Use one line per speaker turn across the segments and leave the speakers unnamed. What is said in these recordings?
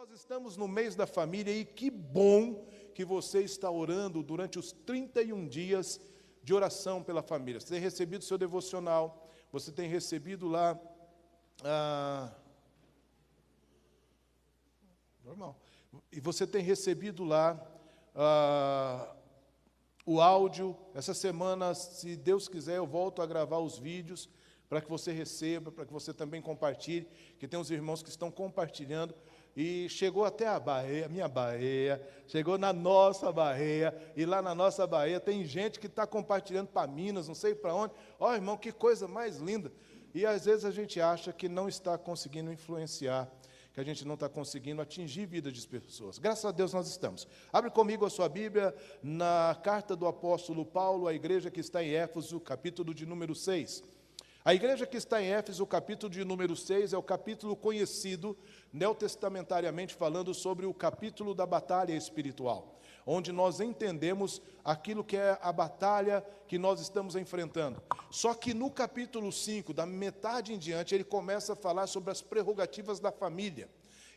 nós estamos no mês da família e que bom que você está orando durante os 31 dias de oração pela família. Você tem recebido seu devocional, você tem recebido lá normal. E você tem recebido lá o áudio. Essa semana, se Deus quiser, eu volto a gravar os vídeos para que você receba, para que você também compartilhe, que tem uns irmãos que estão compartilhando. E chegou até a Bahia, minha Bahia, chegou na nossa Bahia, e lá na nossa Bahia tem gente que está compartilhando para Minas, não sei para onde. Ó, irmão, que coisa mais linda. E às vezes a gente acha que não está conseguindo influenciar, que a gente não está conseguindo atingir vida de pessoas. Graças a Deus nós estamos. Abre comigo a sua Bíblia na carta do apóstolo Paulo à igreja que está em Éfeso, capítulo de número 6. A igreja que está em Éfeso, o capítulo de número 6, é o capítulo conhecido, neotestamentariamente falando, sobre o capítulo da batalha espiritual, onde nós entendemos aquilo que é a batalha que nós estamos enfrentando. Só que no capítulo 5, da metade em diante, ele começa a falar sobre as prerrogativas da família.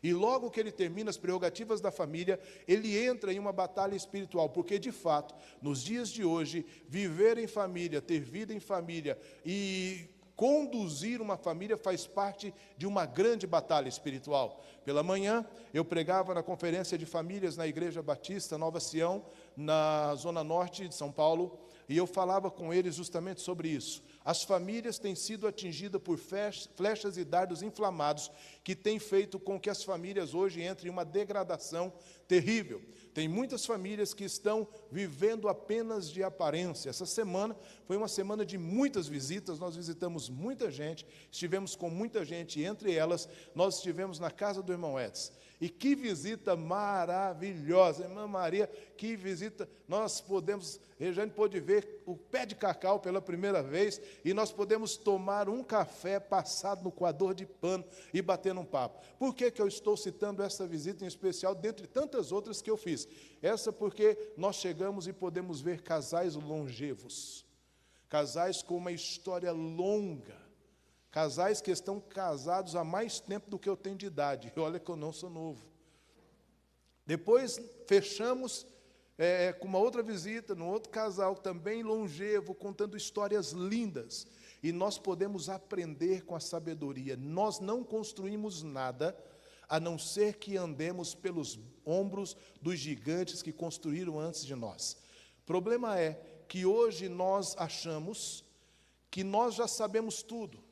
E logo que ele termina as prerrogativas da família, ele entra em uma batalha espiritual, porque de fato, nos dias de hoje, viver em família, ter vida em família e conduzir uma família faz parte de uma grande batalha espiritual. Pela manhã, eu pregava na conferência de famílias na Igreja Batista Nova Sião, na Zona Norte de São Paulo, e eu falava com eles justamente sobre isso. As famílias têm sido atingidas por flechas e dardos inflamados, que têm feito com que as famílias hoje entrem em uma degradação terrível. Tem muitas famílias que estão vivendo apenas de aparência. Essa semana foi uma semana de muitas visitas, nós visitamos muita gente, estivemos com muita gente, e entre elas, nós estivemos na casa do irmão Edson. E que visita maravilhosa, irmã Maria, que visita, nós podemos, Rejane pôde ver o pé de cacau pela primeira vez, e nós podemos tomar um café passado no coador de pano e bater um papo. Por que eu estou citando essa visita em especial, dentre tantas outras que eu fiz? Essa porque nós chegamos e podemos ver casais longevos, casais com uma história longa, casais que estão casados há mais tempo do que eu tenho de idade. E olha que eu não sou novo. Depois fechamos com uma outra visita, num outro casal também longevo, contando histórias lindas. E nós podemos aprender com a sabedoria. Nós não construímos nada, a não ser que andemos pelos ombros dos gigantes que construíram antes de nós. O problema é que hoje nós achamos que nós já sabemos tudo.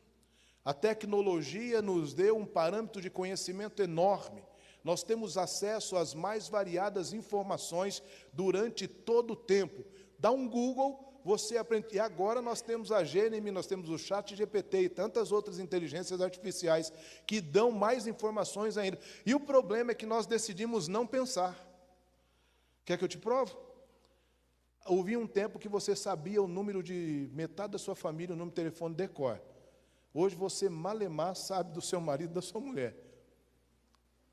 A tecnologia nos deu um parâmetro de conhecimento enorme. Nós temos acesso às mais variadas informações durante todo o tempo. Dá um Google, você aprende. E agora nós temos a Gênemi, nós temos o ChatGPT e tantas outras inteligências artificiais que dão mais informações ainda. E o problema é que nós decidimos não pensar. Quer que eu te provo? Houve um tempo que você sabia o número de metade da sua família, o número de telefone de cor. Hoje você malemar sabe do seu marido e da sua mulher.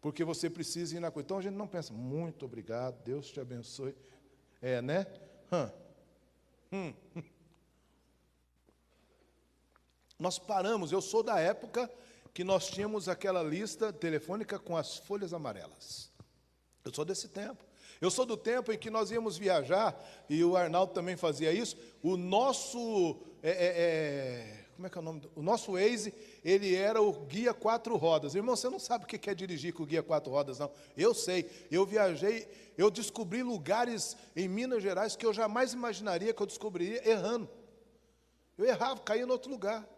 Porque você precisa ir na coisa. Então a gente não pensa, muito obrigado, Deus te abençoe. Né? Nós paramos, eu sou da época que nós tínhamos aquela lista telefônica com as folhas amarelas. Eu sou desse tempo. Eu sou do tempo em que nós íamos viajar, e o Arnaldo também fazia isso, o nosso... como é que é o nome? O nosso Waze, ele era o guia 4 rodas. Irmão, você não sabe o que é dirigir com o guia 4 rodas, não. Eu sei. Eu viajei, eu descobri lugares em Minas Gerais que eu jamais imaginaria que eu descobriria errando. Eu errava, caía em outro lugar.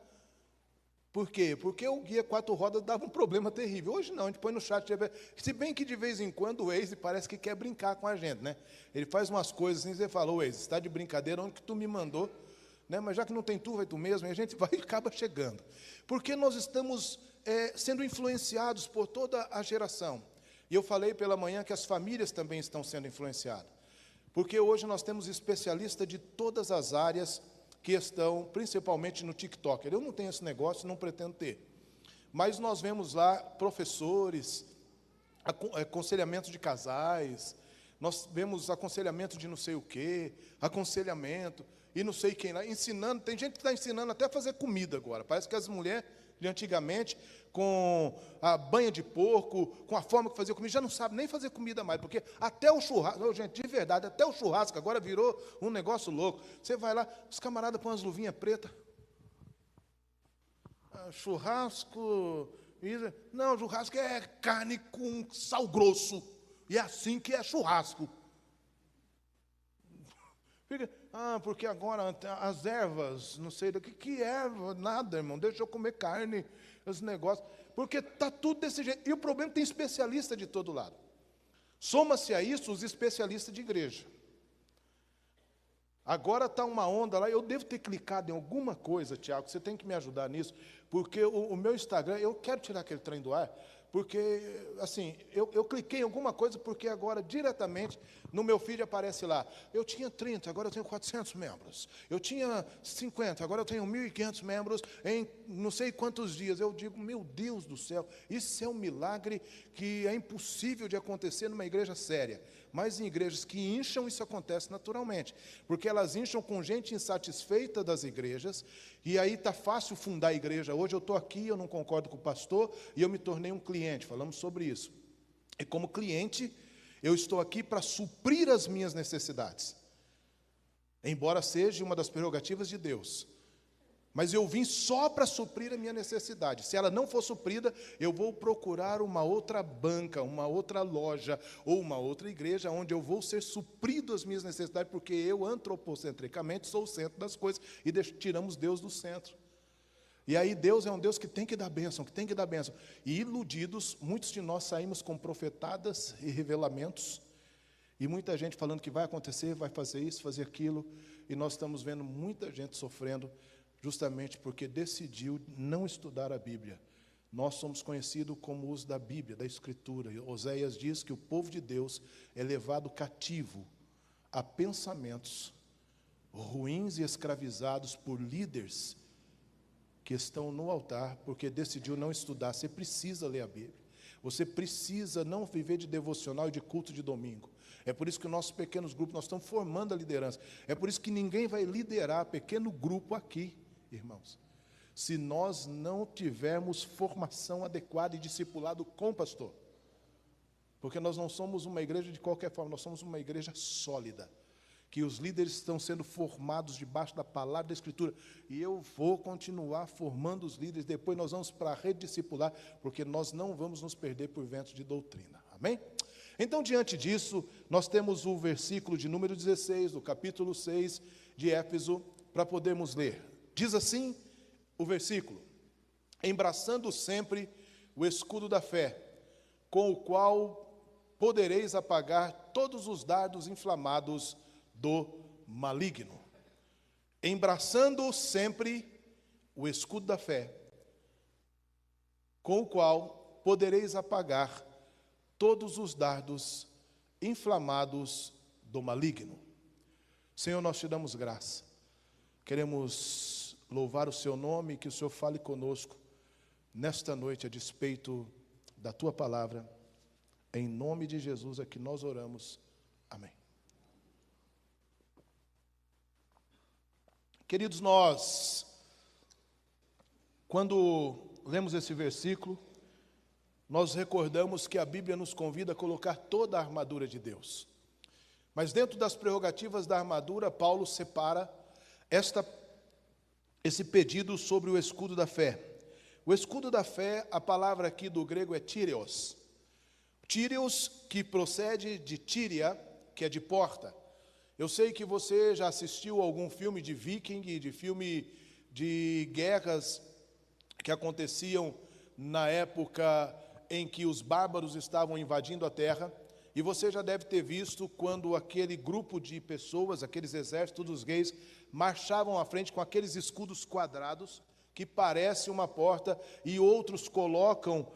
Por quê? Porque o guia 4 rodas dava um problema terrível. Hoje não, a gente põe no chat. Se bem que de vez em quando o Waze parece que quer brincar com a gente, né? Ele faz umas coisas assim, você fala, Waze, você está de brincadeira, onde que tu me mandou? Né? Mas já que não tem tu, vai tu mesmo, e a gente vai e acaba chegando. Porque nós estamos sendo influenciados por toda a geração. E eu falei pela manhã que as famílias também estão sendo influenciadas. Porque hoje nós temos especialistas de todas as áreas que estão, principalmente no TikTok. Eu não tenho esse negócio, não pretendo ter. Mas nós vemos lá professores, aconselhamento de casais, nós vemos aconselhamento de não sei o quê, aconselhamento... e não sei quem lá, ensinando, tem gente que está ensinando até a fazer comida agora, parece que as mulheres de antigamente, com a banha de porco, com a forma que fazia comida, já não sabe nem fazer comida mais, porque até o churrasco, gente, de verdade, até o churrasco agora virou um negócio louco. Você vai lá, os camaradas põem umas luvinhas pretas. Churrasco, não, churrasco é carne com sal grosso, e é assim que é churrasco. Porque agora as ervas, não sei do que erva, nada, irmão, deixa eu comer carne, os negócios, porque está tudo desse jeito. E o problema é que tem especialista de todo lado. Soma-se a isso os especialistas de igreja. Agora está uma onda lá, eu devo ter clicado em alguma coisa, Tiago, você tem que me ajudar nisso, porque o meu Instagram, eu quero tirar aquele trem do ar, porque, assim, eu cliquei em alguma coisa, porque agora, diretamente, no meu feed aparece lá, eu tinha 30, agora eu tenho 400 membros, eu tinha 50, agora eu tenho 1.500 membros em não sei quantos dias. Eu digo, meu Deus do céu, isso é um milagre que é impossível de acontecer numa igreja séria. Mas em igrejas que incham, isso acontece naturalmente, porque elas incham com gente insatisfeita das igrejas, e aí está fácil fundar a igreja. Hoje eu estou aqui, eu não concordo com o pastor, e eu me tornei um cliente, falamos sobre isso. E como cliente, eu estou aqui para suprir as minhas necessidades, embora seja uma das prerrogativas de Deus. Mas eu vim só para suprir a minha necessidade. Se ela não for suprida, eu vou procurar uma outra banca, uma outra loja, ou uma outra igreja, onde eu vou ser suprido as minhas necessidades, porque eu, antropocentricamente, sou o centro das coisas, e tiramos Deus do centro. E aí Deus é um Deus que tem que dar bênção, que tem que dar bênção. E iludidos, muitos de nós saímos com profetadas e revelamentos, e muita gente falando que vai acontecer, vai fazer isso, fazer aquilo, e nós estamos vendo muita gente sofrendo, justamente porque decidiu não estudar a Bíblia. Nós somos conhecidos como os da Bíblia, da Escritura. Oséias diz que o povo de Deus é levado cativo a pensamentos ruins e escravizados por líderes que estão no altar, porque decidiu não estudar. Você precisa ler a Bíblia. Você precisa não viver de devocional e de culto de domingo. É por isso que os nossos pequenos grupos, nós estamos formando a liderança. É por isso que ninguém vai liderar pequeno grupo aqui, irmãos, se nós não tivermos formação adequada e discipulado com o pastor. Porque nós não somos uma igreja de qualquer forma, nós somos uma igreja sólida, que os líderes estão sendo formados debaixo da palavra da Escritura, e eu vou continuar formando os líderes. Depois nós vamos para a rede discipular, porque nós não vamos nos perder por ventos de doutrina, amém? Então, diante disso, nós temos o versículo de número 16, do capítulo 6 de Éfeso, para podermos ler. Diz assim o versículo: embraçando sempre o escudo da fé, com o qual podereis apagar todos os dardos inflamados do maligno. Embraçando sempre o escudo da fé, com o qual podereis apagar todos os dardos inflamados do maligno. Senhor, nós te damos graça. Queremos louvar o seu nome, que o Senhor fale conosco nesta noite a despeito da tua palavra. Em nome de Jesus é que nós oramos. Amém. Queridos, nós, quando lemos esse versículo, nós recordamos que a Bíblia nos convida a colocar toda a armadura de Deus. Mas dentro das prerrogativas da armadura, Paulo separa esse pedido sobre o escudo da fé. O escudo da fé, a palavra aqui do grego é tíreos. Tíreos, que procede de tíria, que é de porta. Eu sei que você já assistiu a algum filme de viking, de filme de guerras que aconteciam na época em que os bárbaros estavam invadindo a terra, e você já deve ter visto quando aquele grupo de pessoas, aqueles exércitos dos reis, marchavam à frente com aqueles escudos quadrados, que parece uma porta, e outros colocam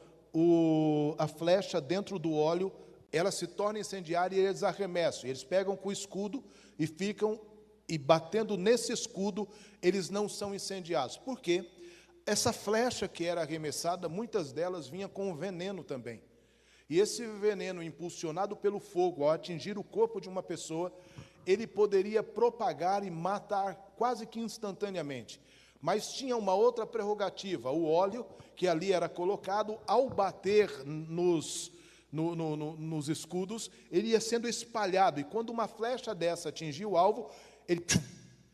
a flecha dentro do óleo, ela se torna incendiária e eles arremessam. Eles pegam com o escudo e ficam, e batendo nesse escudo, eles não são incendiados. Por quê? Essa flecha que era arremessada, muitas delas vinham com veneno também. E esse veneno, impulsionado pelo fogo, ao atingir o corpo de uma pessoa, ele poderia propagar e matar quase que instantaneamente. Mas tinha uma outra prerrogativa, o óleo que ali era colocado, ao bater nos escudos, ele ia sendo espalhado, e quando uma flecha dessa atingia o alvo, ele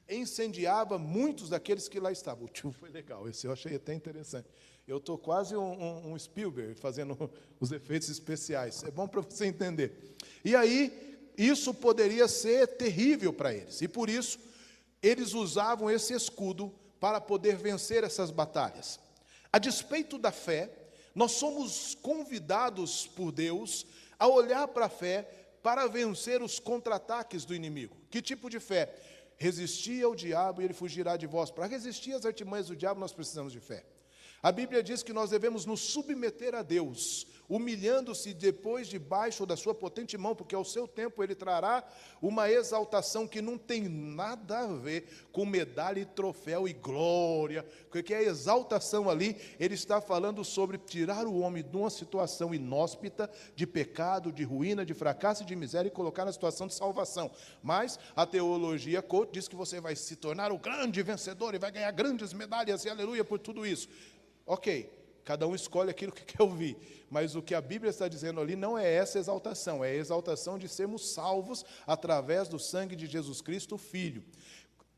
incendiava muitos daqueles que lá estavam. O tio foi legal, esse eu achei até interessante. Eu estou quase um Spielberg fazendo os efeitos especiais, é bom para você entender. E aí, isso poderia ser terrível para eles, e por isso, eles usavam esse escudo para poder vencer essas batalhas. A despeito da fé, nós somos convidados por Deus a olhar para a fé para vencer os contra-ataques do inimigo. Que tipo de fé? Resistir ao diabo e ele fugirá de vós. Para resistir às artimanhas do diabo, nós precisamos de fé. A Bíblia diz que nós devemos nos submeter a Deus, humilhando-se depois debaixo da sua potente mão, porque ao seu tempo ele trará uma exaltação que não tem nada a ver com medalha e troféu e glória, porque a exaltação ali, ele está falando sobre tirar o homem de uma situação inóspita, de pecado, de ruína, de fracasso e de miséria, e colocar na situação de salvação. Mas a teologia coach diz que você vai se tornar o grande vencedor e vai ganhar grandes medalhas, e aleluia por tudo isso. Ok, cada um escolhe aquilo que quer ouvir, mas o que a Bíblia está dizendo ali não é essa exaltação, é a exaltação de sermos salvos através do sangue de Jesus Cristo, o Filho.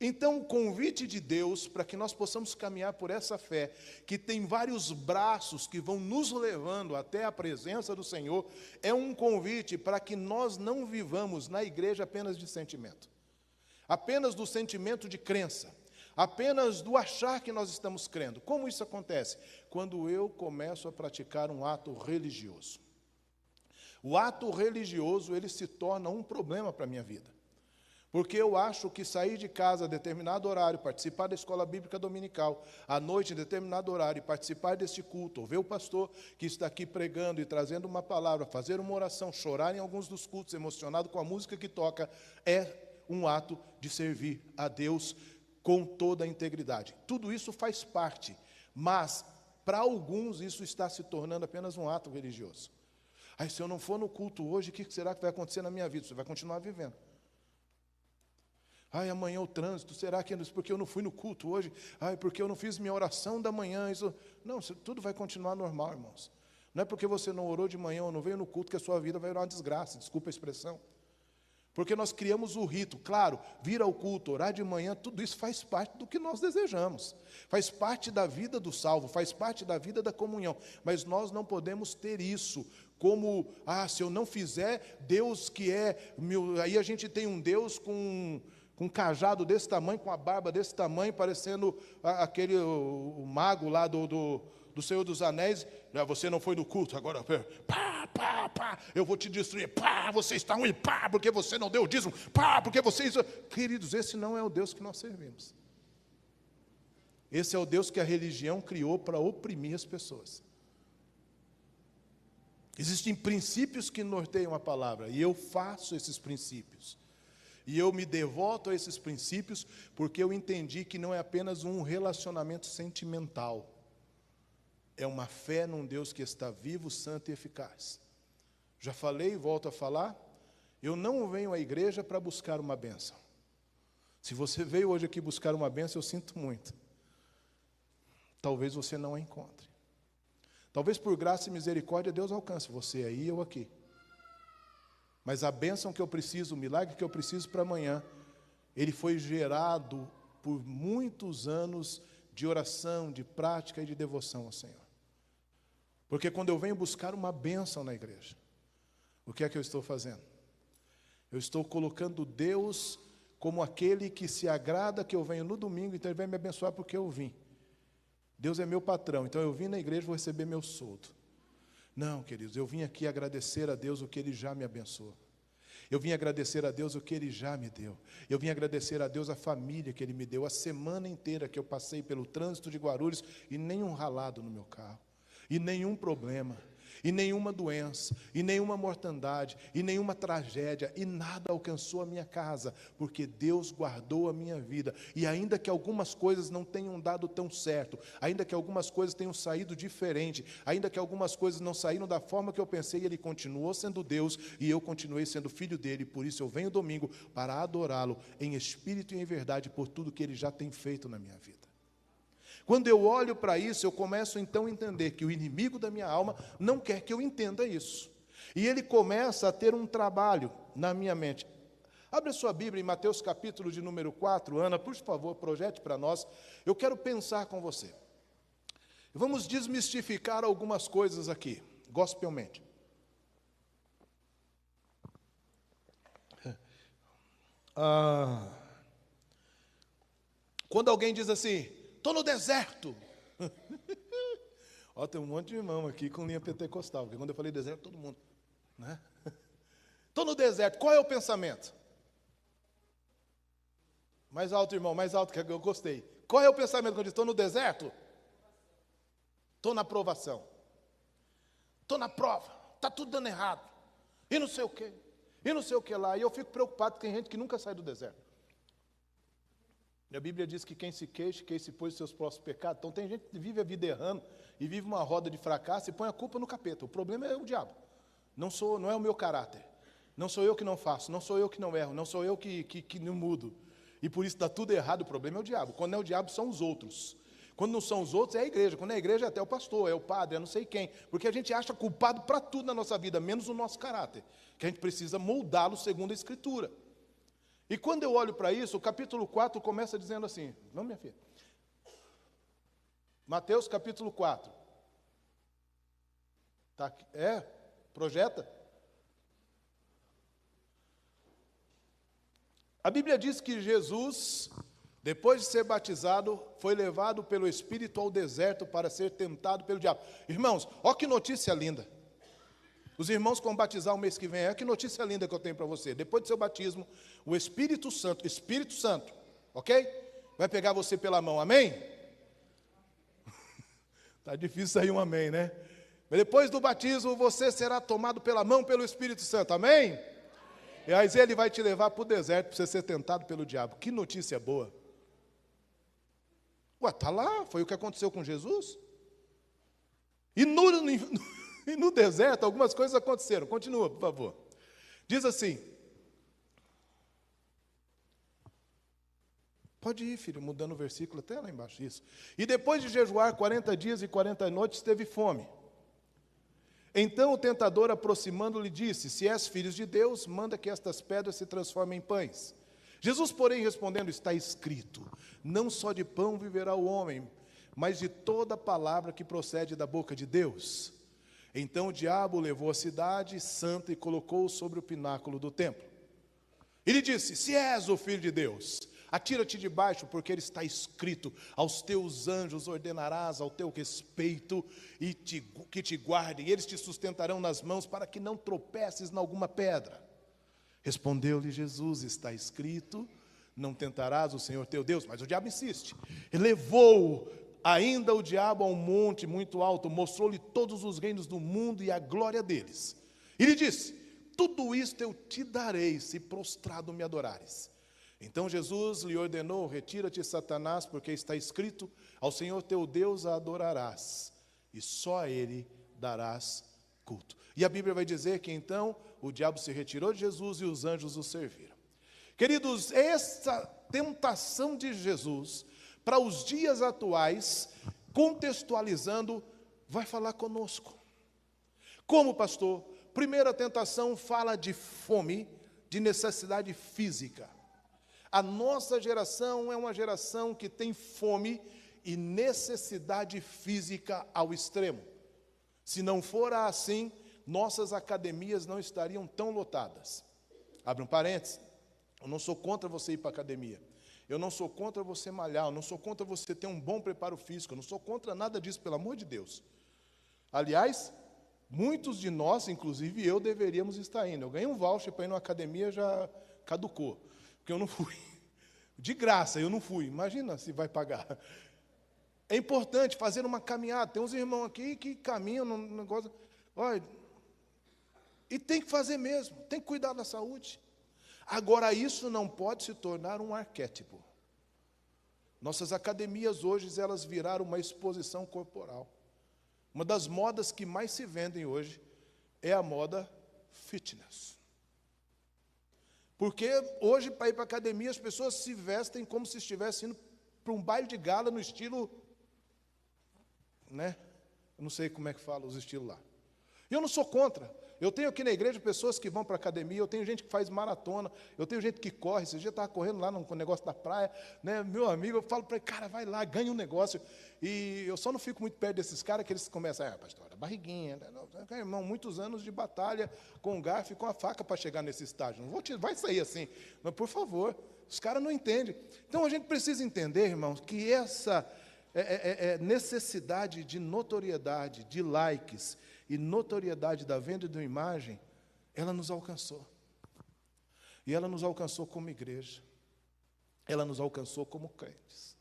Então, o convite de Deus para que nós possamos caminhar por essa fé, que tem vários braços que vão nos levando até a presença do Senhor, é um convite para que nós não vivamos na igreja apenas de sentimento, apenas do sentimento de crença, apenas do achar que nós estamos crendo. Como isso acontece? Quando eu começo a praticar um ato religioso. O ato religioso, ele se torna um problema para a minha vida. Porque eu acho que sair de casa a determinado horário, participar da escola bíblica dominical, à noite em determinado horário, e participar deste culto, ou ver o pastor que está aqui pregando e trazendo uma palavra, fazer uma oração, chorar em alguns dos cultos, emocionado com a música que toca, é um ato de servir a Deus com toda a integridade. Tudo isso faz parte, mas para alguns isso está se tornando apenas um ato religioso. Aí, se eu não for no culto hoje, o que será que vai acontecer na minha vida? Você vai continuar vivendo. Ai, amanhã o trânsito, será que porque eu não fui no culto hoje? Ai, porque eu não fiz minha oração da manhã. Isso... Não, tudo vai continuar normal, irmãos. Não é porque você não orou de manhã ou não veio no culto que a sua vida vai virar uma desgraça, desculpa a expressão. Porque nós criamos o rito, claro, vir ao culto, orar de manhã, tudo isso faz parte do que nós desejamos. Faz parte da vida do salvo, faz parte da vida da comunhão. Mas nós não podemos ter isso como, se eu não fizer, Deus que é... Aí a gente tem um Deus com um cajado desse tamanho, com a barba desse tamanho, parecendo o mago lá do Senhor dos Anéis. Você não foi no culto, agora eu vou te destruir, você está ruim, porque você não deu o dízimo, porque você... Queridos, esse não é o Deus que nós servimos. Esse é o Deus que a religião criou para oprimir as pessoas. Existem princípios que norteiam a palavra, e eu faço esses princípios. E eu me devoto a esses princípios, porque eu entendi que não é apenas um relacionamento sentimental, é uma fé num Deus que está vivo, santo e eficaz. Já falei e volto a falar, eu não venho à igreja para buscar uma bênção. Se você veio hoje aqui buscar uma bênção, eu sinto muito. Talvez você não a encontre. Talvez por graça e misericórdia Deus alcance você aí e eu aqui. Mas a bênção que eu preciso, o milagre que eu preciso para amanhã, ele foi gerado por muitos anos de oração, de prática e de devoção ao Senhor. Porque quando eu venho buscar uma bênção na igreja, o que é que eu estou fazendo? Eu estou colocando Deus como aquele que se agrada que eu venho no domingo, então Ele vai me abençoar porque eu vim. Deus é meu patrão, então eu vim na igreja e vou receber meu soldo. Não, queridos, eu vim aqui agradecer a Deus o que Ele já me abençoou. Eu vim agradecer a Deus o que Ele já me deu. Eu vim agradecer a Deus a família que Ele me deu, a semana inteira que eu passei pelo trânsito de Guarulhos e nenhum ralado no meu carro, e nenhum problema, e nenhuma doença, e nenhuma mortandade, e nenhuma tragédia, e nada alcançou a minha casa, porque Deus guardou a minha vida. E ainda que algumas coisas não tenham dado tão certo, ainda que algumas coisas tenham saído diferente, ainda que algumas coisas não saíram da forma que eu pensei, Ele continuou sendo Deus, e eu continuei sendo filho dEle. Por isso eu venho domingo para adorá-lo em espírito e em verdade por tudo que Ele já tem feito na minha vida. Quando eu olho para isso, eu começo então a entender que o inimigo da minha alma não quer que eu entenda isso. E ele começa a ter um trabalho na minha mente. Abre a sua Bíblia em Mateus capítulo de número 4. Ana, por favor, projete para nós. Eu quero pensar com você. Vamos desmistificar algumas coisas aqui, gospelmente. Quando alguém diz assim, estou no deserto. Ó, tem um monte de irmão aqui com linha pentecostal, porque quando eu falei deserto, todo mundo, né? Estou no deserto, qual é o pensamento? Mais alto, irmão, mais alto, que eu gostei. Qual é o pensamento quando eu digo, estou no deserto? Estou na provação. Estou na prova, está tudo dando errado. E não sei o quê, e não sei o que lá. E eu fico preocupado, tem gente que nunca sai do deserto. E a Bíblia diz que quem se queixa, pois seus próprios pecados. Então tem gente que vive a vida errando e vive uma roda de fracasso e põe a culpa no capeta. O problema é o diabo. Não é o meu caráter. Não sou eu que não faço, não sou eu que não erro, não sou eu que não mudo. E por isso dá tudo errado, o problema é o diabo. Quando não é o diabo, são os outros. Quando não são os outros, é a igreja. Quando é a igreja, é até o pastor, é o padre, é não sei quem. Porque a gente acha culpado para tudo na nossa vida, menos o nosso caráter. Que a gente precisa moldá-lo segundo a Escritura. E quando eu olho para isso, o capítulo 4 começa dizendo assim, vamos, minha filha. Mateus capítulo 4. Tá aqui. Projeta. A Bíblia diz que Jesus, depois de ser batizado, foi levado pelo Espírito ao deserto para ser tentado pelo diabo. Irmãos, olha que notícia linda. Os irmãos que vão batizar o mês que vem, olha que notícia linda que eu tenho para você. Depois do seu batismo, o Espírito Santo, ok? Vai pegar você pela mão, amém? Está difícil sair um amém, né? Mas depois do batismo, você será tomado pela mão pelo Espírito Santo, amém? E aí ele vai te levar para o deserto para você ser tentado pelo diabo. Que notícia boa. Ué, está lá, foi o que aconteceu com Jesus. E no deserto, algumas coisas aconteceram. Continua, por favor. Diz assim. Pode ir, filho, mudando o versículo até lá embaixo. Isso. E depois de jejuar 40 dias e 40 noites, teve fome. Então o tentador, aproximando-lhe, disse, se és filho de Deus, manda que estas pedras se transformem em pães. Jesus, porém, respondendo, está escrito, não só de pão viverá o homem, mas de toda palavra que procede da boca de Deus. Então o diabo levou a cidade santa e colocou-o sobre o pináculo do templo. E lhe disse, se és o filho de Deus, atira-te de baixo, porque ele está escrito, aos teus anjos ordenarás ao teu respeito, e que te guardem, eles te sustentarão nas mãos, para que não tropeces em alguma pedra. Respondeu-lhe Jesus, está escrito, não tentarás o Senhor teu Deus. Mas o diabo insiste. E levou ainda o diabo a um monte muito alto, mostrou-lhe todos os reinos do mundo e a glória deles. E lhe disse, tudo isto eu te darei, se prostrado me adorares. Então Jesus lhe ordenou, retira-te, Satanás, porque está escrito, ao Senhor teu Deus a adorarás, e só a Ele darás culto. E a Bíblia vai dizer que então o diabo se retirou de Jesus e os anjos o serviram. Queridos, essa tentação de Jesus, para os dias atuais, contextualizando, vai falar conosco. Como, pastor? Primeira tentação fala de fome, de necessidade física. A nossa geração é uma geração que tem fome e necessidade física ao extremo. Se não for assim, nossas academias não estariam tão lotadas. Abre um parênteses, eu não sou contra você ir para a academia. Eu não sou contra você malhar, eu não sou contra você ter um bom preparo físico, eu não sou contra nada disso, pelo amor de Deus. Aliás, muitos de nós, inclusive eu, deveríamos estar indo. Eu ganhei um voucher para ir numa academia, já caducou. Porque eu não fui. De graça, eu não fui. Imagina se vai pagar. É importante fazer uma caminhada. Tem uns irmãos aqui que caminham no negócio. Olha, e tem que fazer mesmo. Tem que cuidar da saúde. Agora, isso não pode se tornar um arquétipo. Nossas academias hoje, elas viraram uma exposição corporal. Uma das modas que mais se vendem hoje é a moda fitness. Porque hoje, para ir para a academia, as pessoas se vestem como se estivessem indo para um baile de gala no estilo né? Eu não sei como é que fala os estilos lá. E eu não sou contra. Eu tenho aqui na igreja pessoas que vão para a academia, eu tenho gente que faz maratona, eu tenho gente que corre. Esse dia eu estava correndo lá no negócio da praia, né? Meu amigo, eu falo para ele, cara, vai lá, ganha um negócio. E eu só não fico muito perto desses caras que eles começam, pastor, a barriguinha, né? Não, irmão, muitos anos de batalha com o garfo e com a faca para chegar nesse estágio. Não vou vai sair assim, mas por favor, os caras não entendem. Então a gente precisa entender, irmãos, que essa necessidade de notoriedade, de likes, e notoriedade da venda de uma imagem, ela nos alcançou. E ela nos alcançou como igreja. Ela nos alcançou como crentes.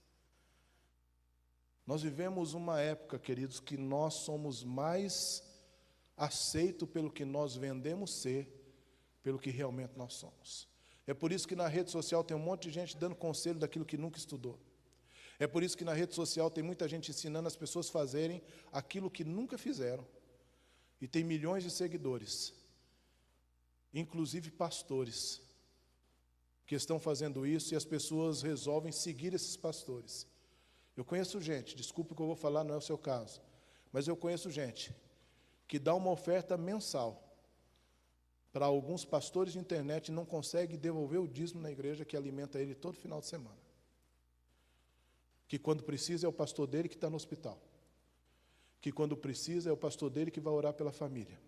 Nós vivemos uma época, queridos, que nós somos mais aceitos pelo que nós vendemos ser, pelo que realmente nós somos. É por isso que na rede social tem um monte de gente dando conselho daquilo que nunca estudou. É por isso que na rede social tem muita gente ensinando as pessoas a fazerem aquilo que nunca fizeram. E tem milhões de seguidores, inclusive pastores, que estão fazendo isso e as pessoas resolvem seguir esses pastores. Eu conheço gente, desculpe o que eu vou falar, não é o seu caso, mas eu conheço gente que dá uma oferta mensal para alguns pastores de internet e não consegue devolver o dízimo na igreja que alimenta ele todo final de semana. Que quando precisa é o pastor dele que está no hospital. Que quando precisa é o pastor dele que vai orar pela família.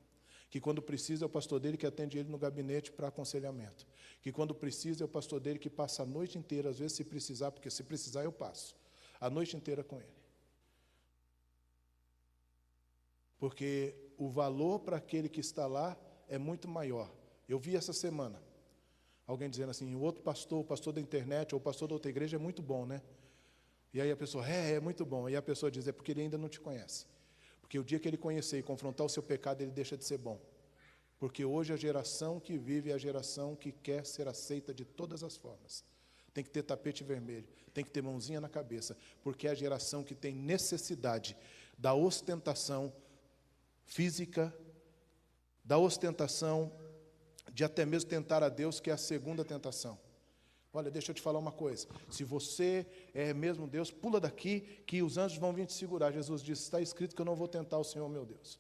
Que quando precisa é o pastor dele que atende ele no gabinete para aconselhamento. Que quando precisa é o pastor dele que passa a noite inteira, às vezes se precisar, porque se precisar eu passo, a noite inteira com ele. Porque o valor para aquele que está lá é muito maior. Eu vi essa semana alguém dizendo assim, o outro pastor, o pastor da internet ou o pastor da outra igreja é muito bom, né? E aí a pessoa, é muito bom. E a pessoa diz, é porque ele ainda não te conhece. Porque o dia que ele conhecer e confrontar o seu pecado, ele deixa de ser bom. Porque hoje a geração que vive é a geração que quer ser aceita de todas as formas. Tem que ter tapete vermelho, tem que ter mãozinha na cabeça, porque é a geração que tem necessidade da ostentação física, da ostentação de até mesmo tentar a Deus, que é a segunda tentação. Olha, deixa eu te falar uma coisa, se você é mesmo Deus, pula daqui, que os anjos vão vir te segurar. Jesus disse, está escrito que eu não vou tentar o Senhor, meu Deus.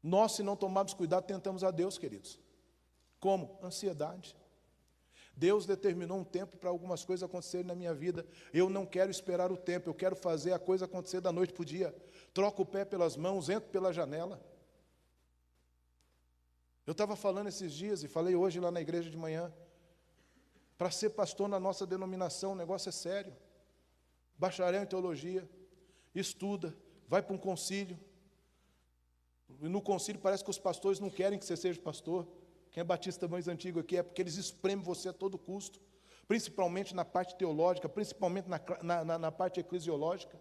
Nós, se não tomarmos cuidado, tentamos a Deus, queridos. Como? Ansiedade. Deus determinou um tempo para algumas coisas acontecerem na minha vida. Eu não quero esperar o tempo, eu quero fazer a coisa acontecer da noite para o dia. Troco o pé pelas mãos, entro pela janela. Eu estava falando esses dias, e falei hoje lá na igreja de manhã, para ser pastor na nossa denominação, o negócio é sério. Bacharel em teologia, estuda, vai para um concílio. E no concílio parece que os pastores não querem que você seja pastor. Quem é batista mais antigo aqui é porque eles espremem você a todo custo. Principalmente na parte teológica, principalmente na parte eclesiológica.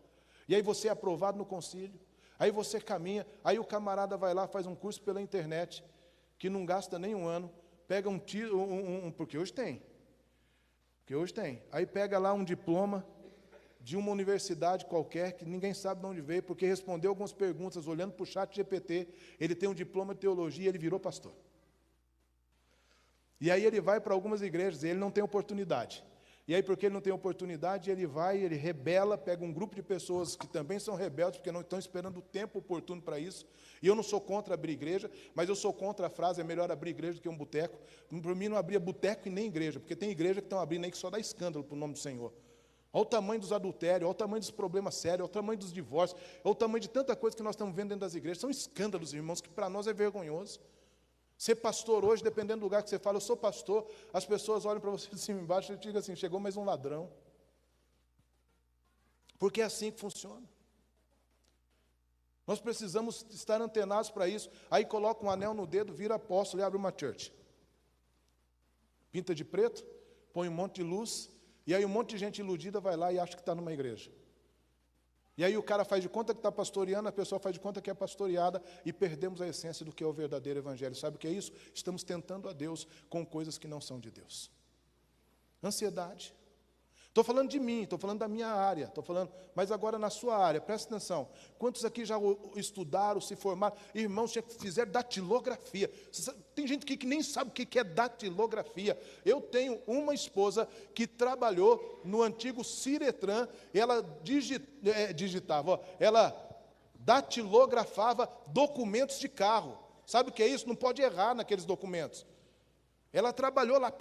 E aí você é aprovado no concílio. Aí você caminha, aí o camarada vai lá, faz um curso pela internet, que não gasta nem um ano, pega um tiro, porque hoje tem. Aí pega lá um diploma de uma universidade qualquer, que ninguém sabe de onde veio, porque respondeu algumas perguntas, olhando para o chat GPT, ele tem um diploma de teologia e ele virou pastor. E aí ele vai para algumas igrejas e ele não tem oportunidade. E aí, porque ele não tem oportunidade, ele vai, ele rebela, pega um grupo de pessoas que também são rebeldes, porque não estão esperando o tempo oportuno para isso. E eu não sou contra abrir igreja, mas eu sou contra a frase, é melhor abrir igreja do que um boteco. Para mim não abria boteco e nem igreja, porque tem igreja que estão abrindo aí que só dá escândalo para o nome do Senhor. Olha o tamanho dos adultérios, olha o tamanho dos problemas sérios, olha o tamanho dos divórcios, olha o tamanho de tanta coisa que nós estamos vendo dentro das igrejas. São escândalos, irmãos, que para nós é vergonhoso. Ser pastor hoje, dependendo do lugar que você fala, eu sou pastor, as pessoas olham para você de cima e embaixo e dizem assim, chegou mais um ladrão. Porque é assim que funciona. Nós precisamos estar antenados para isso. Aí coloca um anel no dedo, vira apóstolo e abre uma church. Pinta de preto, põe um monte de luz, e aí um monte de gente iludida vai lá e acha que está numa igreja. E aí o cara faz de conta que está pastoreando, a pessoa faz de conta que é pastoreada, e perdemos a essência do que é o verdadeiro evangelho. Sabe o que é isso? Estamos tentando a Deus com coisas que não são de Deus. Ansiedade. Estou falando de mim, estou falando da minha área, estou falando, mas agora na sua área, presta atenção. Quantos aqui já estudaram, se formaram? Irmãos, fizeram datilografia. Tem gente aqui que nem sabe o que é datilografia. Eu tenho uma esposa que trabalhou no antigo Ciretran, ela digitava, ela datilografava documentos de carro. Sabe o que é isso? Não pode errar naqueles documentos. Ela trabalhou lá.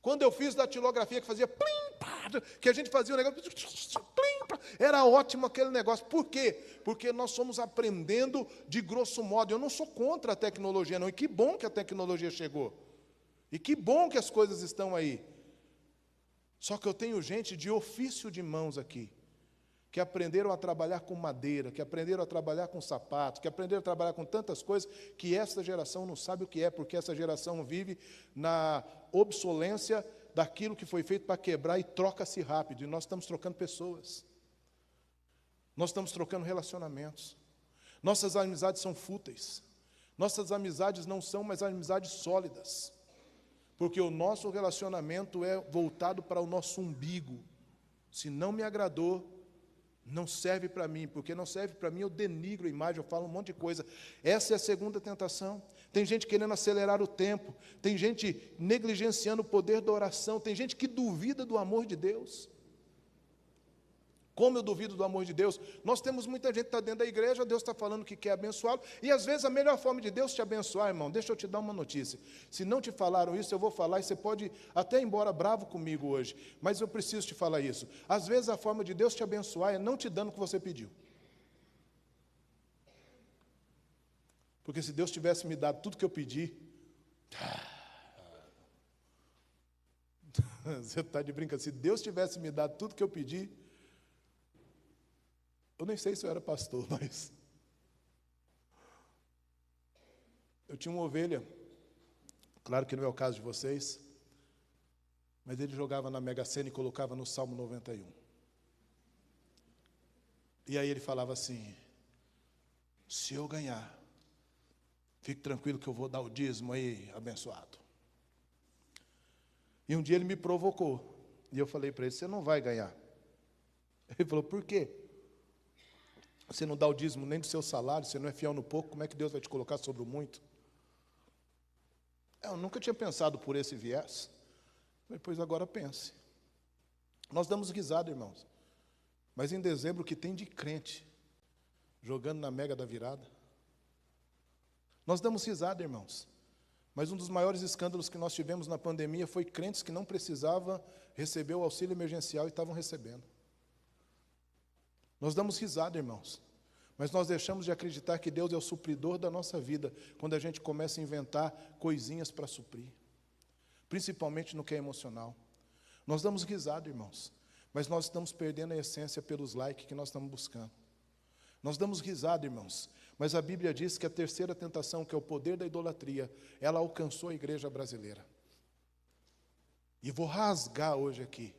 Quando eu fiz datilografia, que fazia plim, pá, que a gente fazia um negócio, plim, pá, era ótimo aquele negócio. Por quê? Porque nós somos aprendendo de grosso modo. Eu não sou contra a tecnologia, não. E que bom que a tecnologia chegou. E que bom que as coisas estão aí. Só que eu tenho gente de ofício de mãos aqui, que aprenderam a trabalhar com madeira, que aprenderam a trabalhar com sapato, que aprenderam a trabalhar com tantas coisas, que essa geração não sabe o que é, porque essa geração vive na obsolência daquilo que foi feito para quebrar e troca-se rápido. E nós estamos trocando pessoas. Nós estamos trocando relacionamentos. Nossas amizades são fúteis. Nossas amizades não são mais amizades sólidas. Porque o nosso relacionamento é voltado para o nosso umbigo. Se não me agradou, não serve para mim, porque não serve para mim, eu denigro a imagem, eu falo um monte de coisa. Essa é a segunda tentação. Tem gente querendo acelerar o tempo, tem gente negligenciando o poder da oração, tem gente que duvida do amor de Deus. Como eu duvido do amor de Deus? Nós temos muita gente que está dentro da igreja, Deus está falando que quer abençoá-lo, e às vezes a melhor forma de Deus te abençoar, irmão, deixa eu te dar uma notícia. Se não te falaram isso, eu vou falar, e você pode até ir embora bravo comigo hoje, mas eu preciso te falar isso. Às vezes a forma de Deus te abençoar é não te dando o que você pediu. Porque se Deus tivesse me dado tudo que eu pedi, você está de brincadeira, se Deus tivesse me dado tudo que eu pedi, eu nem sei se eu era pastor, mas eu tinha uma ovelha, claro que não é o caso de vocês, mas ele jogava na Mega Sena e colocava no Salmo 91. E aí ele falava assim: se eu ganhar, fique tranquilo que eu vou dar o dízimo aí, abençoado. E um dia ele me provocou, e eu falei para ele: você não vai ganhar. Ele falou: por quê? Você não dá o dízimo nem do seu salário, você não é fiel no pouco, como é que Deus vai te colocar sobre o muito? Eu nunca tinha pensado por esse viés. Depois agora pense. Nós damos risada, irmãos. Mas em dezembro o que tem de crente jogando na mega da virada? Nós damos risada, irmãos. Mas um dos maiores escândalos que nós tivemos na pandemia foi crentes que não precisavam receber o auxílio emergencial e estavam recebendo. Nós damos risada, irmãos, mas nós deixamos de acreditar que Deus é o supridor da nossa vida quando a gente começa a inventar coisinhas para suprir, principalmente no que é emocional. Nós damos risada, irmãos, mas nós estamos perdendo a essência pelos likes que nós estamos buscando. Nós damos risada, irmãos, mas a Bíblia diz que a terceira tentação, que é o poder da idolatria, ela alcançou a igreja brasileira. E vou rasgar hoje aqui.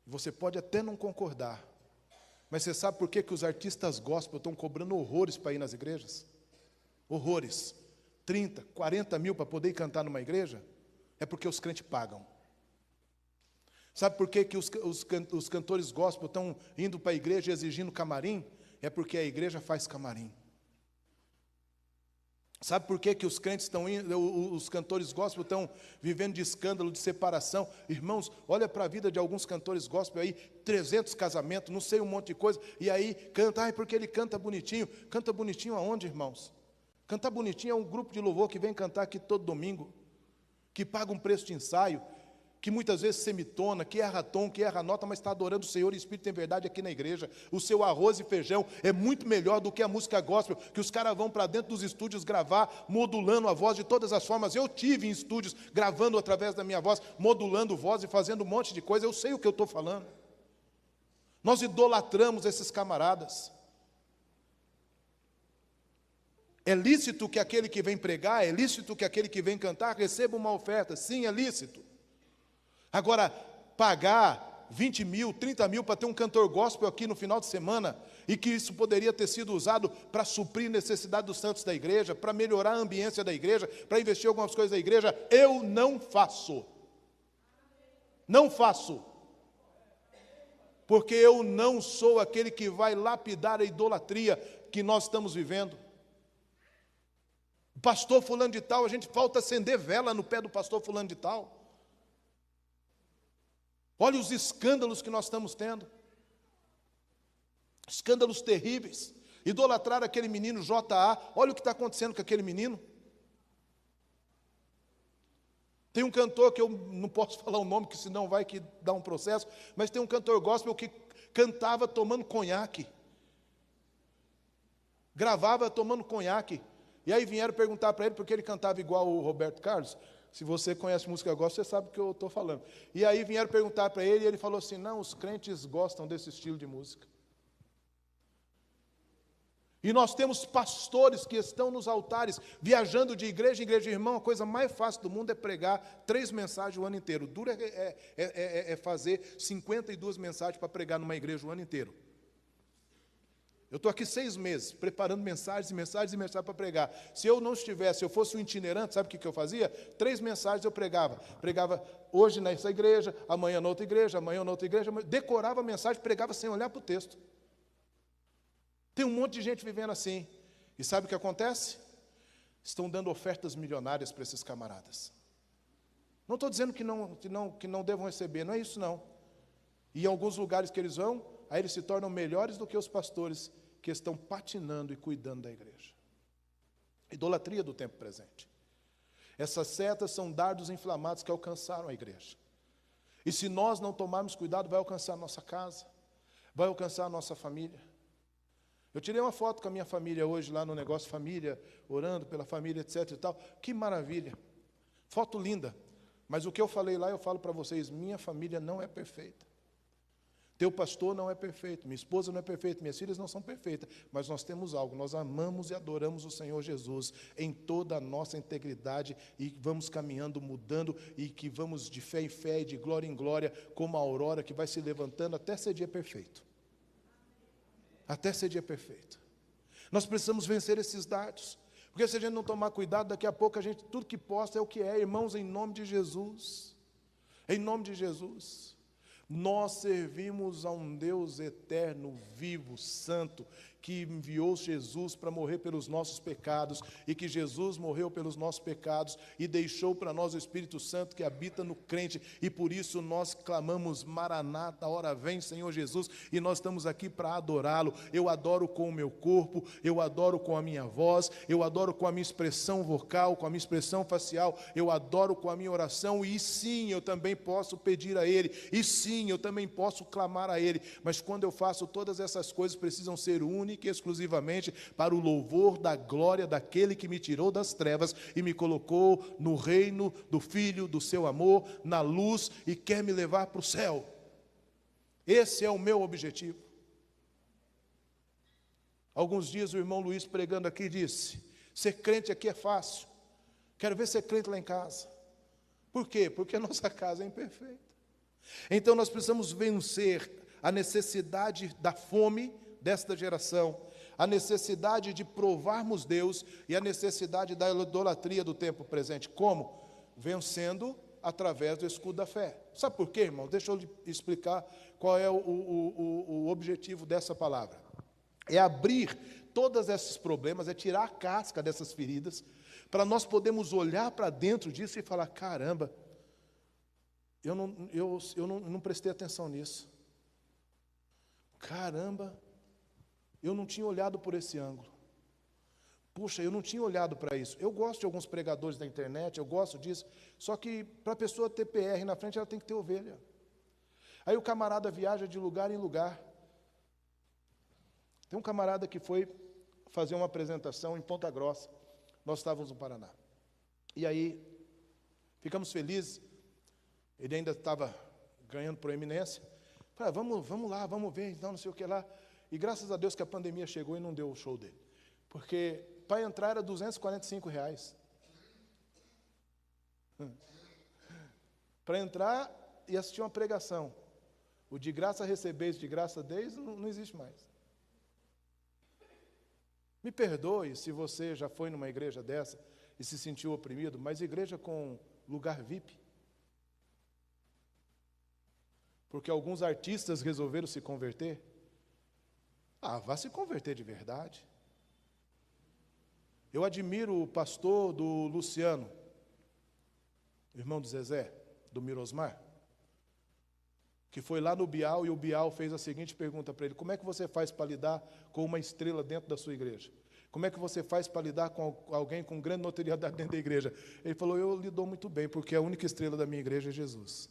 Você pode até não concordar, mas você sabe por que os artistas gospel estão cobrando horrores para ir nas igrejas? Horrores. 30, 40 mil para poder cantar numa igreja? É porque os crentes pagam. Sabe por que os cantores gospel estão indo para a igreja exigindo camarim? É porque a igreja faz camarim. Sabe por que os crentes estão indo, os cantores gospel estão vivendo de escândalo, de separação? Irmãos, olha para a vida de alguns cantores gospel aí, 300 casamentos, não sei, um monte de coisa, e aí canta, porque ele canta bonitinho. Canta bonitinho aonde, irmãos? Cantar bonitinho é um grupo de louvor que vem cantar aqui todo domingo, que paga um preço de ensaio, que muitas vezes semitona, que erra tom, que erra nota, mas está adorando o Senhor, e Espírito tem verdade aqui na igreja. O seu arroz e feijão é muito melhor do que a música gospel, que os caras vão para dentro dos estúdios gravar, modulando a voz de todas as formas. Eu tive em estúdios, gravando através da minha voz, modulando voz e fazendo um monte de coisa, eu sei o que eu estou falando. Nós idolatramos esses camaradas. É lícito que aquele que vem pregar, é lícito que aquele que vem cantar receba uma oferta, sim, é lícito. Agora, pagar 20 mil, 30 mil para ter um cantor gospel aqui no final de semana, e que isso poderia ter sido usado para suprir necessidade dos santos da igreja, para melhorar a ambiência da igreja, para investir em algumas coisas da igreja, eu não faço. Não faço. Porque eu não sou aquele que vai lapidar a idolatria que nós estamos vivendo. O pastor fulano de tal, a gente falta acender vela no pé do pastor fulano de tal. Olha os escândalos que nós estamos tendo. Escândalos terríveis. Idolatrar aquele menino J.A. Olha o que está acontecendo com aquele menino. Tem um cantor que eu não posso falar o nome, que senão vai que dá um processo, mas tem um cantor gospel que cantava tomando conhaque. Gravava tomando conhaque. E aí vieram perguntar para ele, porque ele cantava igual o Roberto Carlos. Se você conhece música gospel, você sabe o que eu estou falando. E aí vieram perguntar para ele, e ele falou assim, não, os crentes gostam desse estilo de música. E nós temos pastores que estão nos altares, viajando de igreja em igreja. Irmão, a coisa mais fácil do mundo é pregar 3 mensagens o ano inteiro. Duro é fazer 52 mensagens para pregar numa igreja o ano inteiro. Eu estou aqui 6 meses, preparando mensagens e mensagens e mensagens para pregar. Se eu não estivesse, se eu fosse um itinerante, sabe o que eu fazia? 3 mensagens eu pregava. Pregava hoje nessa igreja, amanhã na outra igreja, amanhã na outra igreja. Decorava a mensagem, pregava sem olhar para o texto. Tem um monte de gente vivendo assim. E sabe o que acontece? Estão dando ofertas milionárias para esses camaradas. Não estou dizendo que não devam receber, não é isso não. E em alguns lugares que eles vão, aí eles se tornam melhores do que os pastores que estão patinando e cuidando da igreja. Idolatria do tempo presente. Essas setas são dardos inflamados que alcançaram a igreja. E se nós não tomarmos cuidado, vai alcançar a nossa casa, vai alcançar a nossa família. Eu tirei uma foto com a minha família hoje, lá no negócio família, orando pela família, etc. e tal. Que maravilha. Foto linda. Mas o que eu falei lá, eu falo para vocês, minha família não é perfeita. Teu pastor não é perfeito, minha esposa não é perfeita, minhas filhas não são perfeitas, mas nós temos algo, nós amamos e adoramos o Senhor Jesus em toda a nossa integridade e vamos caminhando, mudando e que vamos de fé em fé e de glória em glória, como a aurora que vai se levantando até ser dia perfeito. Até ser dia perfeito. Nós precisamos vencer esses dardos, porque se a gente não tomar cuidado, daqui a pouco a gente, tudo que posta é o que é, irmãos, em nome de Jesus. Em nome de Jesus. Nós servimos a um Deus eterno, vivo, santo, que enviou Jesus para morrer pelos nossos pecados, e que Jesus morreu pelos nossos pecados, e deixou para nós o Espírito Santo que habita no crente, e por isso nós clamamos, Maranata, hora vem, Senhor Jesus, e nós estamos aqui para adorá-lo. Eu adoro com o meu corpo, eu adoro com a minha voz, eu adoro com a minha expressão vocal, com a minha expressão facial, eu adoro com a minha oração, e sim, eu também posso pedir a Ele, e sim, eu também posso clamar a Ele, mas quando eu faço todas essas coisas, precisam ser únicas e exclusivamente para o louvor da glória daquele que me tirou das trevas e me colocou no reino do Filho do seu amor, na luz, e quer me levar para o céu. Esse é o meu objetivo. Alguns dias o irmão Luiz pregando aqui disse, ser crente aqui é fácil, quero ver ser crente lá em casa. Por quê? Porque a nossa casa é imperfeita. Então nós precisamos vencer a necessidade da fome desta geração, a necessidade de provarmos Deus e a necessidade da idolatria do tempo presente. Como? Vencendo através do escudo da fé. Sabe por quê, irmão? Deixa eu lhe explicar qual é o objetivo dessa palavra. É abrir todos esses problemas, é tirar a casca dessas feridas, para nós podermos olhar para dentro disso e falar, caramba, eu não prestei atenção nisso. Caramba, eu não tinha olhado por esse ângulo. Puxa, eu não tinha olhado para isso. Eu gosto de alguns pregadores da internet, eu gosto disso, só que para a pessoa ter PR na frente, ela tem que ter ovelha. Aí o camarada viaja de lugar em lugar. Tem um camarada que foi fazer uma apresentação em Ponta Grossa. Nós estávamos no Paraná. E aí, ficamos felizes. Ele ainda estava ganhando proeminência. Falei, vamos lá, vamos ver, então não sei o que lá. E graças a Deus que a pandemia chegou e não deu o show dele. Porque para entrar era R$245. Para entrar e assistir uma pregação. O de graça recebeis, de graça deis, não existe mais. Me perdoe se você já foi numa igreja dessa e se sentiu oprimido, mas igreja com lugar VIP. porque alguns artistas resolveram se converter. Vá se converter de verdade. Eu admiro o pastor do Luciano, irmão do Zezé, do Mirosmar, que foi lá no Bial, e o Bial fez a seguinte pergunta para ele: como é que você faz para lidar com uma estrela dentro da sua igreja? Como é que você faz para lidar com alguém com grande notoriedade dentro da igreja? Ele falou: eu lido muito bem, porque a única estrela da minha igreja é Jesus.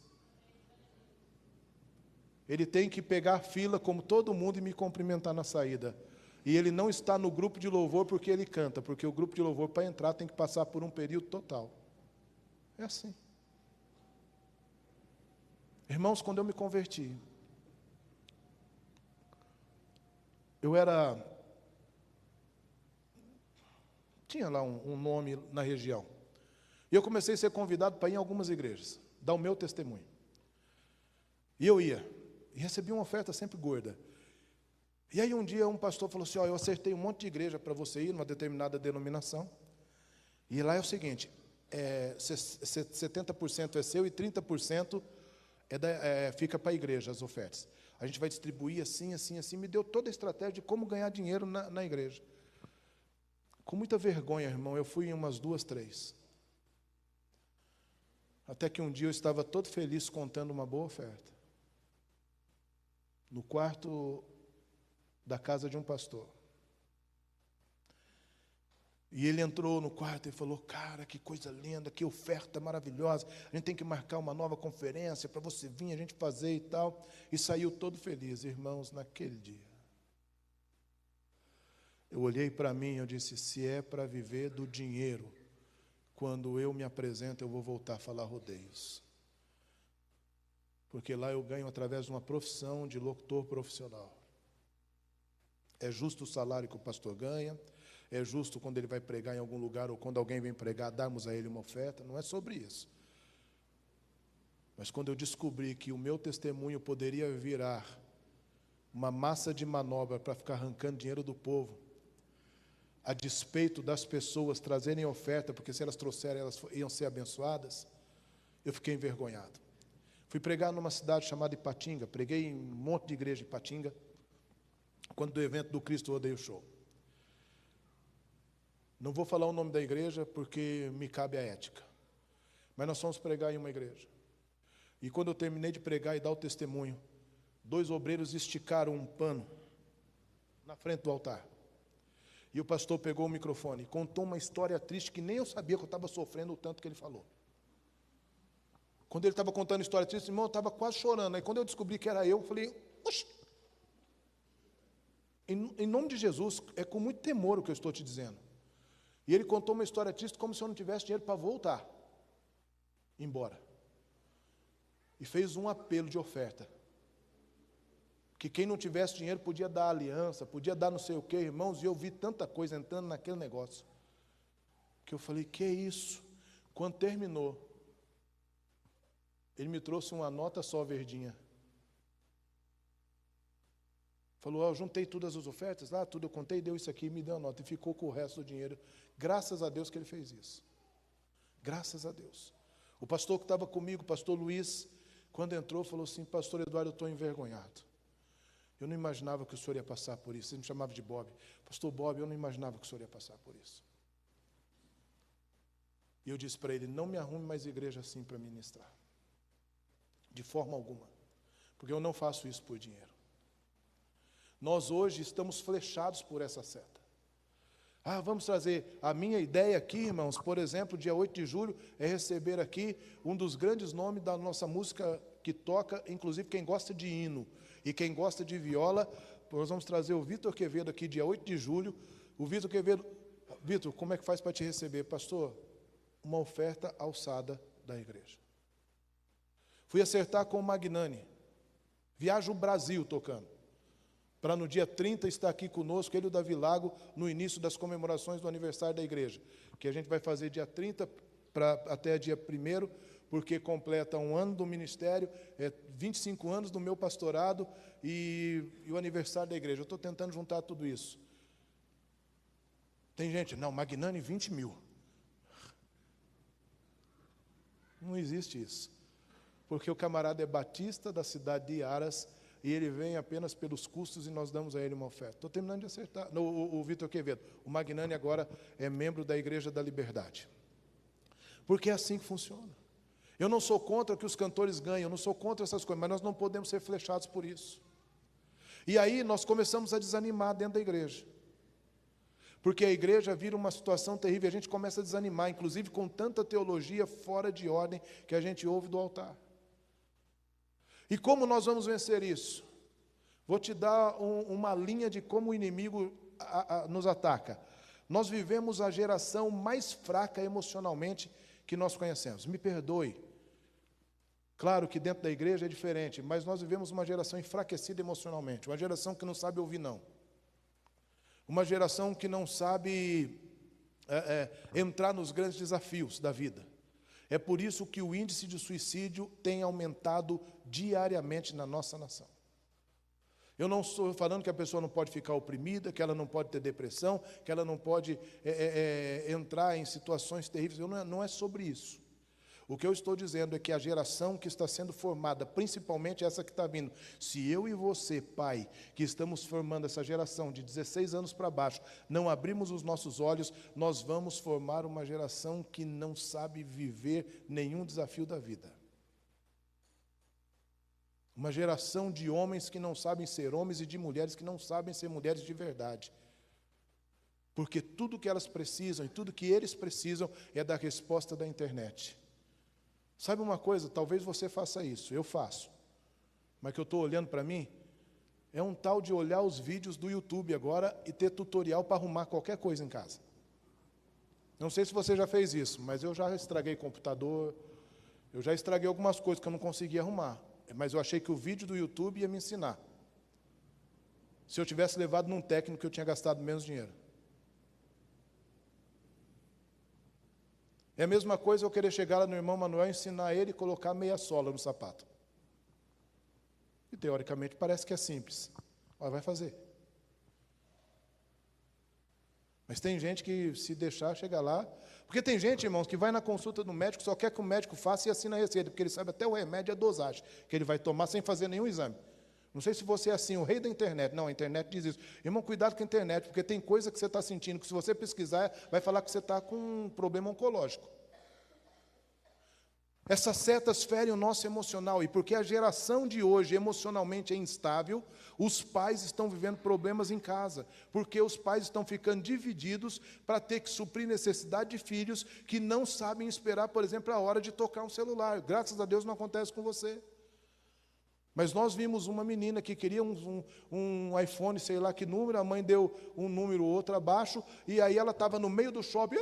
Ele tem que pegar fila como todo mundo e me cumprimentar na saída. E ele não está no grupo de louvor porque ele canta, porque o grupo de louvor, para entrar, tem que passar por um período total. É assim. Irmãos, quando eu me converti, tinha lá um nome na região. E eu comecei a ser convidado para ir em algumas igrejas, dar o meu testemunho. E eu ia, e recebi uma oferta sempre gorda. E aí um dia um pastor falou assim: eu acertei um monte de igreja para você ir, numa determinada denominação. E lá é o seguinte, 70% é seu e 30% fica para a igreja, as ofertas. A gente vai distribuir assim, assim, assim. Me deu toda a estratégia de como ganhar dinheiro na igreja. Com muita vergonha, irmão, eu fui em umas 2, 3. Até que um dia eu estava todo feliz contando uma boa oferta. No quarto da casa de um pastor. E ele entrou no quarto e falou: cara, que coisa linda, que oferta maravilhosa, a gente tem que marcar uma nova conferência para você vir, a gente fazer e tal. E saiu todo feliz. Irmãos, naquele dia, eu olhei para mim e eu disse: se é para viver do dinheiro, quando eu me apresento, eu vou voltar a falar rodeios. Porque lá eu ganho através de uma profissão de locutor profissional. É justo o salário que o pastor ganha, é justo quando ele vai pregar em algum lugar, ou quando alguém vem pregar, darmos a ele uma oferta, não é sobre isso. Mas quando eu descobri que o meu testemunho poderia virar uma massa de manobra para ficar arrancando dinheiro do povo, a despeito das pessoas trazerem oferta, porque se elas trouxerem, elas iam ser abençoadas, eu fiquei envergonhado. Fui pregar numa cidade chamada Ipatinga, preguei em um monte de igreja em Ipatinga, quando do evento do Cristo Rodeio Show. Não vou falar o nome da igreja, porque me cabe a ética. Mas nós fomos pregar em uma igreja. E quando eu terminei de pregar e dar o testemunho, 2 obreiros esticaram um pano na frente do altar. E o pastor pegou o microfone e contou uma história triste que nem eu sabia que eu estava sofrendo o tanto que ele falou. Quando ele estava contando a história triste, irmão, eu estava quase chorando. Aí quando eu descobri que era eu falei: oxe! Em nome de Jesus, é com muito temor o que eu estou te dizendo. E ele contou uma história triste como se eu não tivesse dinheiro para voltar embora. E fez um apelo de oferta. Que quem não tivesse dinheiro podia dar aliança, podia dar não sei o quê, irmãos, e eu vi tanta coisa entrando naquele negócio, que eu falei: que é isso? Quando terminou, ele me trouxe uma nota só verdinha. Falou: eu juntei todas as ofertas, lá tudo eu contei, deu isso aqui, me deu a nota, e ficou com o resto do dinheiro. Graças a Deus que ele fez isso. Graças a Deus. O pastor que estava comigo, o pastor Luiz, quando entrou, falou assim: pastor Eduardo, eu estou envergonhado. Eu não imaginava que o senhor ia passar por isso. Ele me chamava de Bob. Pastor Bob, eu não imaginava que o senhor ia passar por isso. E eu disse para ele: não me arrume mais igreja assim para ministrar. De forma alguma. Porque eu não faço isso por dinheiro. Nós hoje estamos flechados por essa seta. Vamos trazer, a minha ideia aqui, irmãos, por exemplo, dia 8 de julho, é receber aqui um dos grandes nomes da nossa música que toca, inclusive quem gosta de hino e quem gosta de viola. Nós vamos trazer o Vitor Quevedo aqui, dia 8 de julho. O Vitor Quevedo: Vitor, como é que faz para te receber? Pastor, uma oferta alçada da igreja. Fui acertar com o Magnani, Viaja o Brasil tocando, para no dia 30 estar aqui conosco, ele e o Davi Lago, no início das comemorações do aniversário da igreja, que a gente vai fazer dia 30 até dia 1º, porque completa 1 ano do ministério, 25 anos do meu pastorado e o aniversário da igreja. Eu estou tentando juntar tudo isso. Tem gente: não, Magnani 20 mil. Não existe isso. porque o camarada é batista da cidade de Aras, e ele vem apenas pelos custos e nós damos a ele uma oferta. Estou terminando de acertar. O Vitor Quevedo, o Magnani agora é membro da Igreja da Liberdade. Porque é assim que funciona. Eu não sou contra que os cantores ganhem, eu não sou contra essas coisas, mas nós não podemos ser flechados por isso. E aí nós começamos a desanimar dentro da igreja. Porque a igreja vira uma situação terrível, a gente começa a desanimar, inclusive com tanta teologia fora de ordem que a gente ouve do altar. E como nós vamos vencer isso? Vou te dar uma linha de como o inimigo nos ataca. Nós vivemos a geração mais fraca emocionalmente que nós conhecemos. Me perdoe. Claro que dentro da igreja é diferente, mas nós vivemos uma geração enfraquecida emocionalmente, uma geração que não sabe ouvir não. Uma geração que não sabe entrar nos grandes desafios da vida. É por isso que o índice de suicídio tem aumentado diariamente na nossa nação. Eu não estou falando que a pessoa não pode ficar oprimida, que ela não pode ter depressão, que ela não pode entrar em situações terríveis. Não é sobre isso. O que eu estou dizendo é que a geração que está sendo formada, principalmente essa que está vindo, se eu e você, pai, que estamos formando essa geração de 16 anos para baixo, não abrimos os nossos olhos, nós vamos formar uma geração que não sabe viver nenhum desafio da vida. Uma geração de homens que não sabem ser homens e de mulheres que não sabem ser mulheres de verdade. Porque tudo que elas precisam e tudo que eles precisam é da resposta da internet. Sabe uma coisa? Talvez você faça isso, eu faço. Mas que eu estou olhando para mim, é um tal de olhar os vídeos do YouTube agora e ter tutorial para arrumar qualquer coisa em casa. Não sei se você já fez isso, mas eu já estraguei computador, eu já estraguei algumas coisas que eu não conseguia arrumar. Mas eu achei que o vídeo do YouTube ia me ensinar. Se eu tivesse levado num técnico, eu tinha gastado menos dinheiro. É a mesma coisa eu querer chegar lá no irmão Manuel e ensinar ele a colocar meia sola no sapato. E teoricamente parece que é simples. Mas vai fazer. Mas tem gente que se deixar chegar lá... Porque tem gente, irmãos, que vai na consulta do médico, só quer que o médico faça e assina a receita, porque ele sabe até o remédio e a dosagem que ele vai tomar sem fazer nenhum exame. Não sei se você é assim, o rei da internet. Não, a internet diz isso. Irmão, cuidado com a internet, porque tem coisa que você está sentindo, que se você pesquisar, vai falar que você está com um problema oncológico. Essas setas ferem o nosso emocional, e porque a geração de hoje emocionalmente é instável, os pais estão vivendo problemas em casa, porque os pais estão ficando divididos para ter que suprir necessidade de filhos que não sabem esperar, por exemplo, a hora de tocar um celular. Graças a Deus não acontece com você. Mas nós vimos uma menina que queria um iPhone, sei lá que número, a mãe deu um número ou outro abaixo, e aí ela estava no meio do shopping,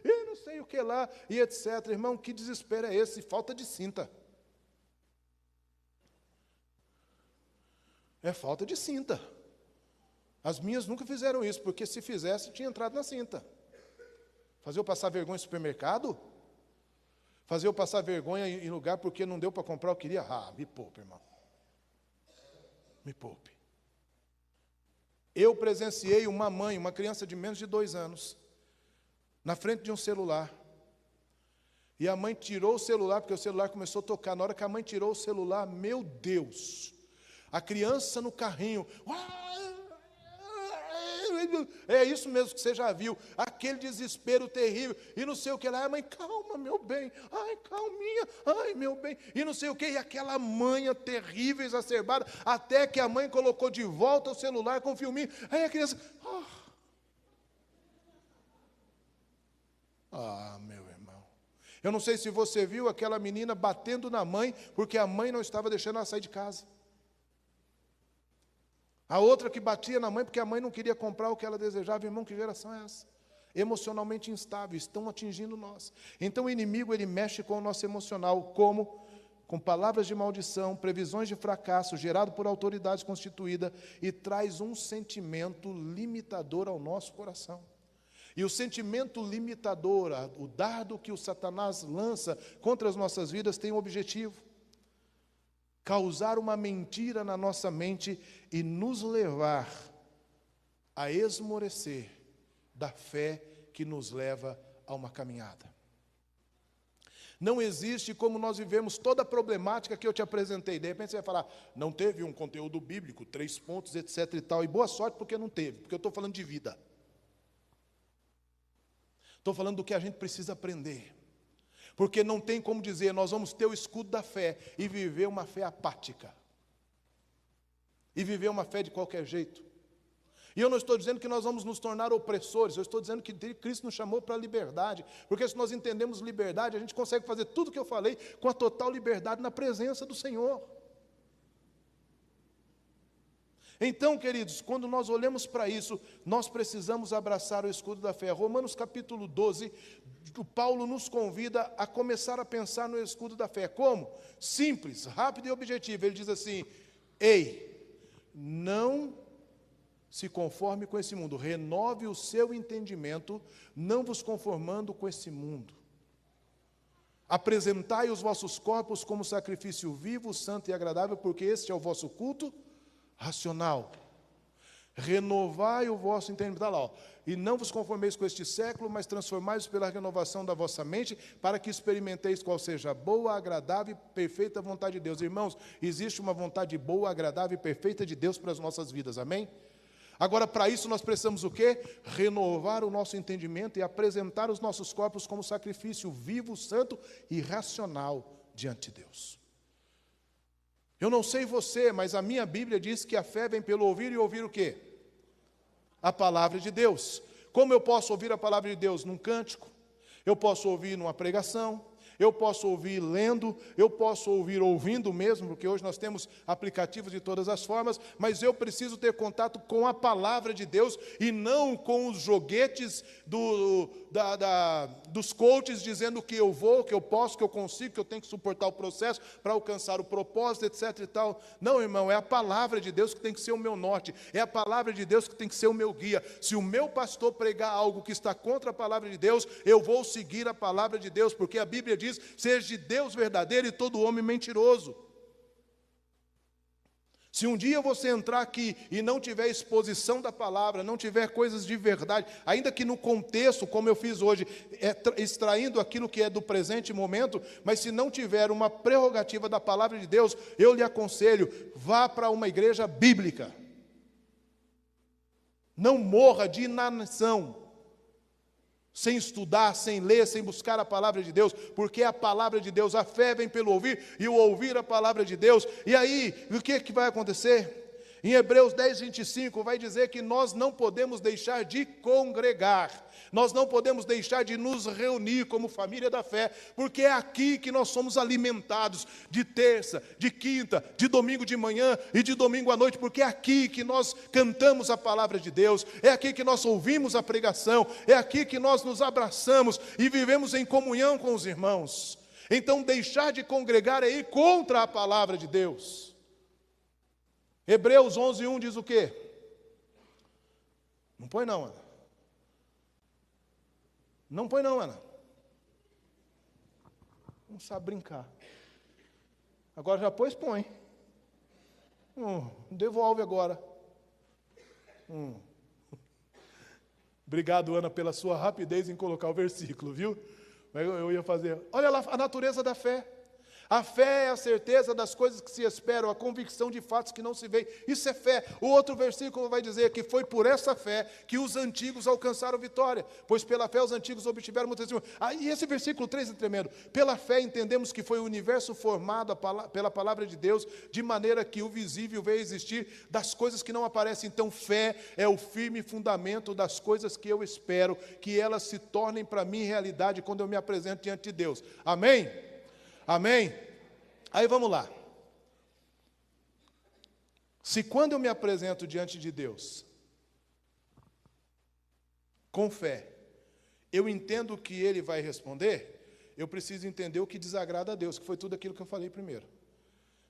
e não sei o que lá, e etc. Irmão, que desespero é esse? Falta de cinta. É falta de cinta. As minhas nunca fizeram isso, porque se fizesse, tinha entrado na cinta. Fazer eu passar vergonha no supermercado? Fazer eu passar vergonha em lugar porque não deu para comprar o que queria? Ah, me poupe, irmão. Me poupe. Eu presenciei uma mãe, uma criança de menos de 2 anos, na frente de um celular. E a mãe tirou o celular, porque o celular começou a tocar. Na hora que a mãe tirou o celular, meu Deus, a criança no carrinho, é isso mesmo que você já viu, aquele desespero terrível, e não sei o que lá, a mãe, calma, meu bem, ai, calminha, ai, meu bem, e não sei o que, e aquela manha terrível, exacerbada, até que a mãe colocou de volta o celular com o filminho, aí a criança, meu irmão, eu não sei se você viu aquela menina batendo na mãe, porque a mãe não estava deixando ela sair de casa. A outra que batia na mãe porque a mãe não queria comprar o que ela desejava. Irmão, que geração é essa? Emocionalmente instável, estão atingindo nós. Então o inimigo, ele mexe com o nosso emocional, como? Com palavras de maldição, previsões de fracasso, gerado por autoridade constituída, e traz um sentimento limitador ao nosso coração. E o sentimento limitador, o dardo que o Satanás lança contra as nossas vidas tem um objetivo: causar uma mentira na nossa mente e nos levar a esmorecer da fé que nos leva a uma caminhada. Não existe como nós vivemos toda a problemática que eu te apresentei. De repente você vai falar, não teve um conteúdo bíblico, 3 pontos, etc. e tal. E boa sorte porque não teve, porque eu estou falando de vida. Estou falando do que a gente precisa aprender. Porque não tem como dizer, nós vamos ter o escudo da fé e viver uma fé apática. E viver uma fé de qualquer jeito. E eu não estou dizendo que nós vamos nos tornar opressores, eu estou dizendo que Cristo nos chamou para a liberdade, porque se nós entendemos liberdade, a gente consegue fazer tudo o que eu falei com a total liberdade na presença do Senhor. Então, queridos, quando nós olhamos para isso, nós precisamos abraçar o escudo da fé. Romanos capítulo 12, o Paulo nos convida a começar a pensar no escudo da fé. Como? Simples, rápido e objetivo. Ele diz assim, ei, não se conforme com esse mundo, renove o seu entendimento, não vos conformando com esse mundo. Apresentai os vossos corpos como sacrifício vivo, santo e agradável, porque este é o vosso culto racional. Renovai o vosso entendimento, está lá, ó. E não vos conformeis com este século, mas transformai-vos pela renovação da vossa mente, para que experimenteis qual seja a boa, agradável e perfeita vontade de Deus. Irmãos, existe uma vontade boa, agradável e perfeita de Deus para as nossas vidas, amém? Agora, para isso nós precisamos o quê? Renovar o nosso entendimento e apresentar os nossos corpos como sacrifício vivo, santo e racional diante de Deus. Eu não sei você, mas a minha Bíblia diz que a fé vem pelo ouvir e ouvir o quê? A palavra de Deus. Como eu posso ouvir a palavra de Deus? Num cântico, eu posso ouvir numa pregação, eu posso ouvir lendo, eu posso ouvir ouvindo mesmo, porque hoje nós temos aplicativos de todas as formas, mas eu preciso ter contato com a palavra de Deus e não com os joguetes dos coaches dizendo que eu vou, que eu posso, que eu consigo, que eu tenho que suportar o processo para alcançar o propósito, etc. e tal. Não, irmão, é a palavra de Deus que tem que ser o meu norte, é a palavra de Deus que tem que ser o meu guia. Se o meu pastor pregar algo que está contra a palavra de Deus, eu vou seguir a palavra de Deus, porque a Bíblia diz, seja de Deus verdadeiro e todo homem mentiroso. Se um dia você entrar aqui e não tiver exposição da palavra, não tiver coisas de verdade, ainda que no contexto, como eu fiz hoje, extraindo aquilo que é do presente momento, mas se não tiver uma prerrogativa da palavra de Deus, eu lhe aconselho, vá para uma igreja bíblica. Não morra de inanição, sem estudar, sem ler, sem buscar a palavra de Deus, porque a palavra de Deus, a fé vem pelo ouvir, e o ouvir a palavra de Deus. E aí, o que vai acontecer? Em Hebreus 10, 25, vai dizer que nós não podemos deixar de congregar, nós não podemos deixar de nos reunir como família da fé, porque é aqui que nós somos alimentados, de terça, de quinta, de domingo de manhã e de domingo à noite, porque é aqui que nós cantamos a palavra de Deus, é aqui que nós ouvimos a pregação, é aqui que nós nos abraçamos e vivemos em comunhão com os irmãos. Então deixar de congregar é ir contra a palavra de Deus. Hebreus 11, 1 diz o quê? Não põe não, Ana. Não põe não, Ana. Não sabe brincar. Agora já pôs, põe. Devolve agora. Obrigado, Ana, pela sua rapidez em colocar o versículo, viu? Eu ia fazer. Olha lá a natureza da fé. A fé é a certeza das coisas que se esperam, a convicção de fatos que não se veem. Isso é fé. O outro versículo vai dizer que foi por essa fé que os antigos alcançaram vitória, pois pela fé os antigos obtiveram muito testemunho. E esse versículo 3 é tremendo. Pela fé entendemos que foi o universo formado pela palavra de Deus, de maneira que o visível veio existir das coisas que não aparecem. Então fé é o firme fundamento das coisas que eu espero, que elas se tornem para mim realidade quando eu me apresento diante de Deus. Amém? Amém? Aí vamos lá. Se quando eu me apresento diante de Deus, com fé, eu entendo que Ele vai responder, eu preciso entender o que desagrada a Deus, que foi tudo aquilo que eu falei primeiro.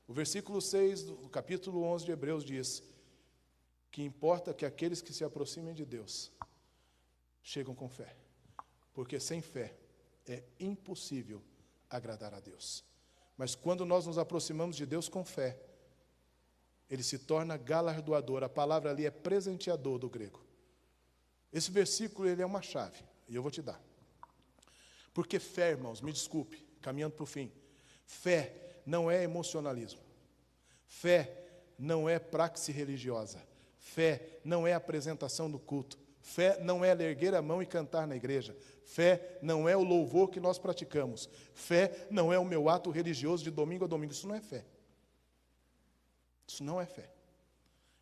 O versículo 6 do capítulo 11 de Hebreus diz que importa que aqueles que se aproximem de Deus chegam com fé, porque sem fé é impossível agradar a Deus. Mas quando nós nos aproximamos de Deus com fé, Ele se torna galardoador. A palavra ali é presenteador do grego. Esse versículo ele é uma chave, e eu vou te dar. Porque fé, irmãos, me desculpe, caminhando para o fim. Fé não é emocionalismo. Fé não é praxe religiosa. Fé não é apresentação do culto. Fé não é erguer a mão e cantar na igreja. Fé não é o louvor que nós praticamos. Fé não é o meu ato religioso de domingo a domingo. Isso não é fé. Isso não é fé.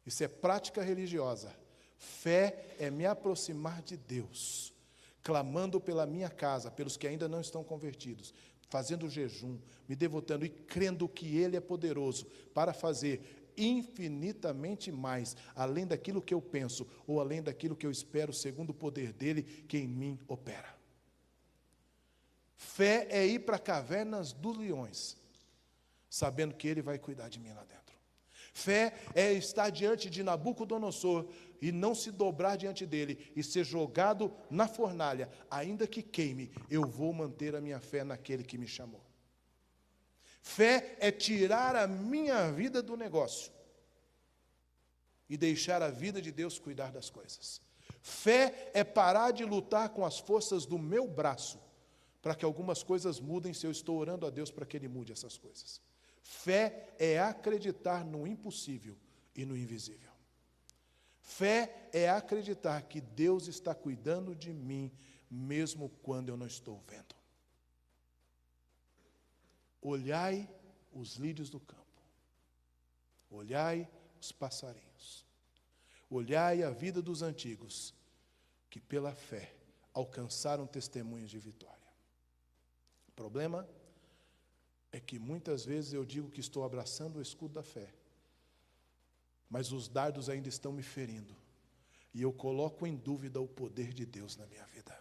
Isso é prática religiosa. Fé é me aproximar de Deus, clamando pela minha casa, pelos que ainda não estão convertidos, fazendo jejum, me devotando e crendo que Ele é poderoso para fazer infinitamente mais, além daquilo que eu penso, ou além daquilo que eu espero, segundo o poder dEle, que em mim opera. Fé é ir para cavernas dos leões, sabendo que Ele vai cuidar de mim lá dentro. Fé é estar diante de Nabucodonosor e não se dobrar diante dele e ser jogado na fornalha, ainda que queime, eu vou manter a minha fé naquele que me chamou. Fé é tirar a minha vida do negócio e deixar a vida de Deus cuidar das coisas. Fé é parar de lutar com as forças do meu braço para que algumas coisas mudem se eu estou orando a Deus para que Ele mude essas coisas. Fé é acreditar no impossível e no invisível. Fé é acreditar que Deus está cuidando de mim, mesmo quando eu não estou vendo. Olhai os lírios do campo, olhai os passarinhos, olhai a vida dos antigos, que pela fé alcançaram testemunhos de vitória. O problema é que muitas vezes eu digo que estou abraçando o escudo da fé, mas os dardos ainda estão me ferindo, e eu coloco em dúvida o poder de Deus na minha vida.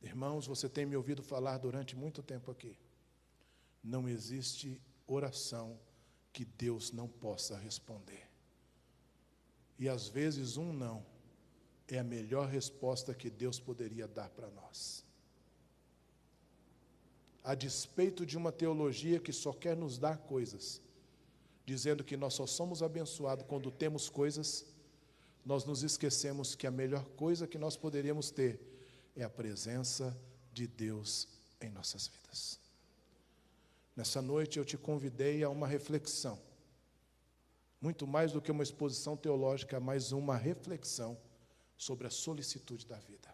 Irmãos, você tem me ouvido falar durante muito tempo aqui. Não existe oração que Deus não possa responder. E às vezes um não é a melhor resposta que Deus poderia dar para nós. A despeito de uma teologia que só quer nos dar coisas, dizendo que nós só somos abençoados quando temos coisas, nós nos esquecemos que a melhor coisa que nós poderíamos ter é a presença de Deus em nossas vidas. Nessa noite eu te convidei a uma reflexão, muito mais do que uma exposição teológica, mas uma reflexão sobre a solicitude da vida.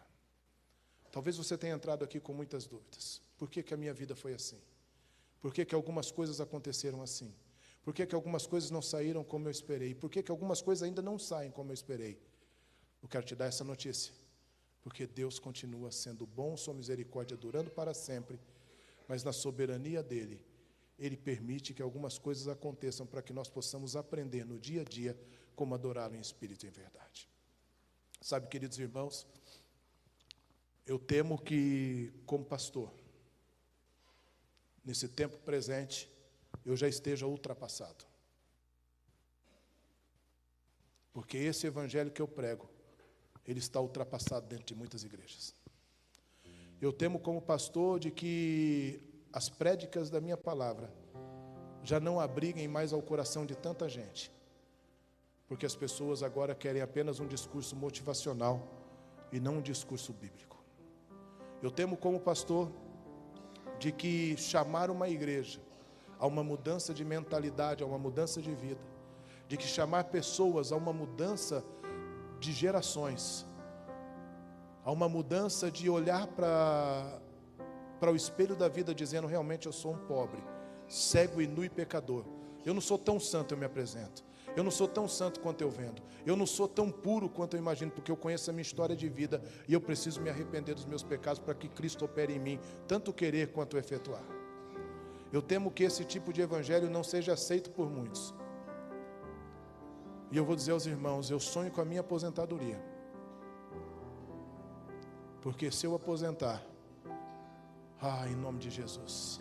Talvez você tenha entrado aqui com muitas dúvidas. Por que a minha vida foi assim? Por que algumas coisas aconteceram assim? Por que algumas coisas não saíram como eu esperei? Por que algumas coisas ainda não saem como eu esperei? Eu quero te dar essa notícia, porque Deus continua sendo bom, sua misericórdia durando para sempre, mas na soberania dEle, Ele permite que algumas coisas aconteçam para que nós possamos aprender no dia a dia como adorá-lo em espírito e em verdade. Sabe, queridos irmãos, eu temo que, como pastor, nesse tempo presente, eu já esteja ultrapassado. Porque esse evangelho que eu prego, ele está ultrapassado dentro de muitas igrejas. Eu temo como pastor de que as prédicas da minha palavra já não abriguem mais ao coração de tanta gente, porque as pessoas agora querem apenas um discurso motivacional e não um discurso bíblico. Eu temo como pastor de que chamar uma igreja a uma mudança de mentalidade, a uma mudança de vida, de que chamar pessoas a uma mudança de gerações, a uma mudança de olhar para o espelho da vida dizendo, realmente eu sou um pobre, cego e nu e pecador. Eu não sou tão santo, eu me apresento. Eu não sou tão santo quanto eu vendo. Eu não sou tão puro quanto eu imagino, porque eu conheço a minha história de vida e eu preciso me arrepender dos meus pecados para que Cristo opere em mim, tanto querer quanto efetuar. Eu temo que esse tipo de evangelho não seja aceito por muitos. E eu vou dizer aos irmãos, eu sonho com a minha aposentadoria. Porque se eu aposentar, em nome de Jesus,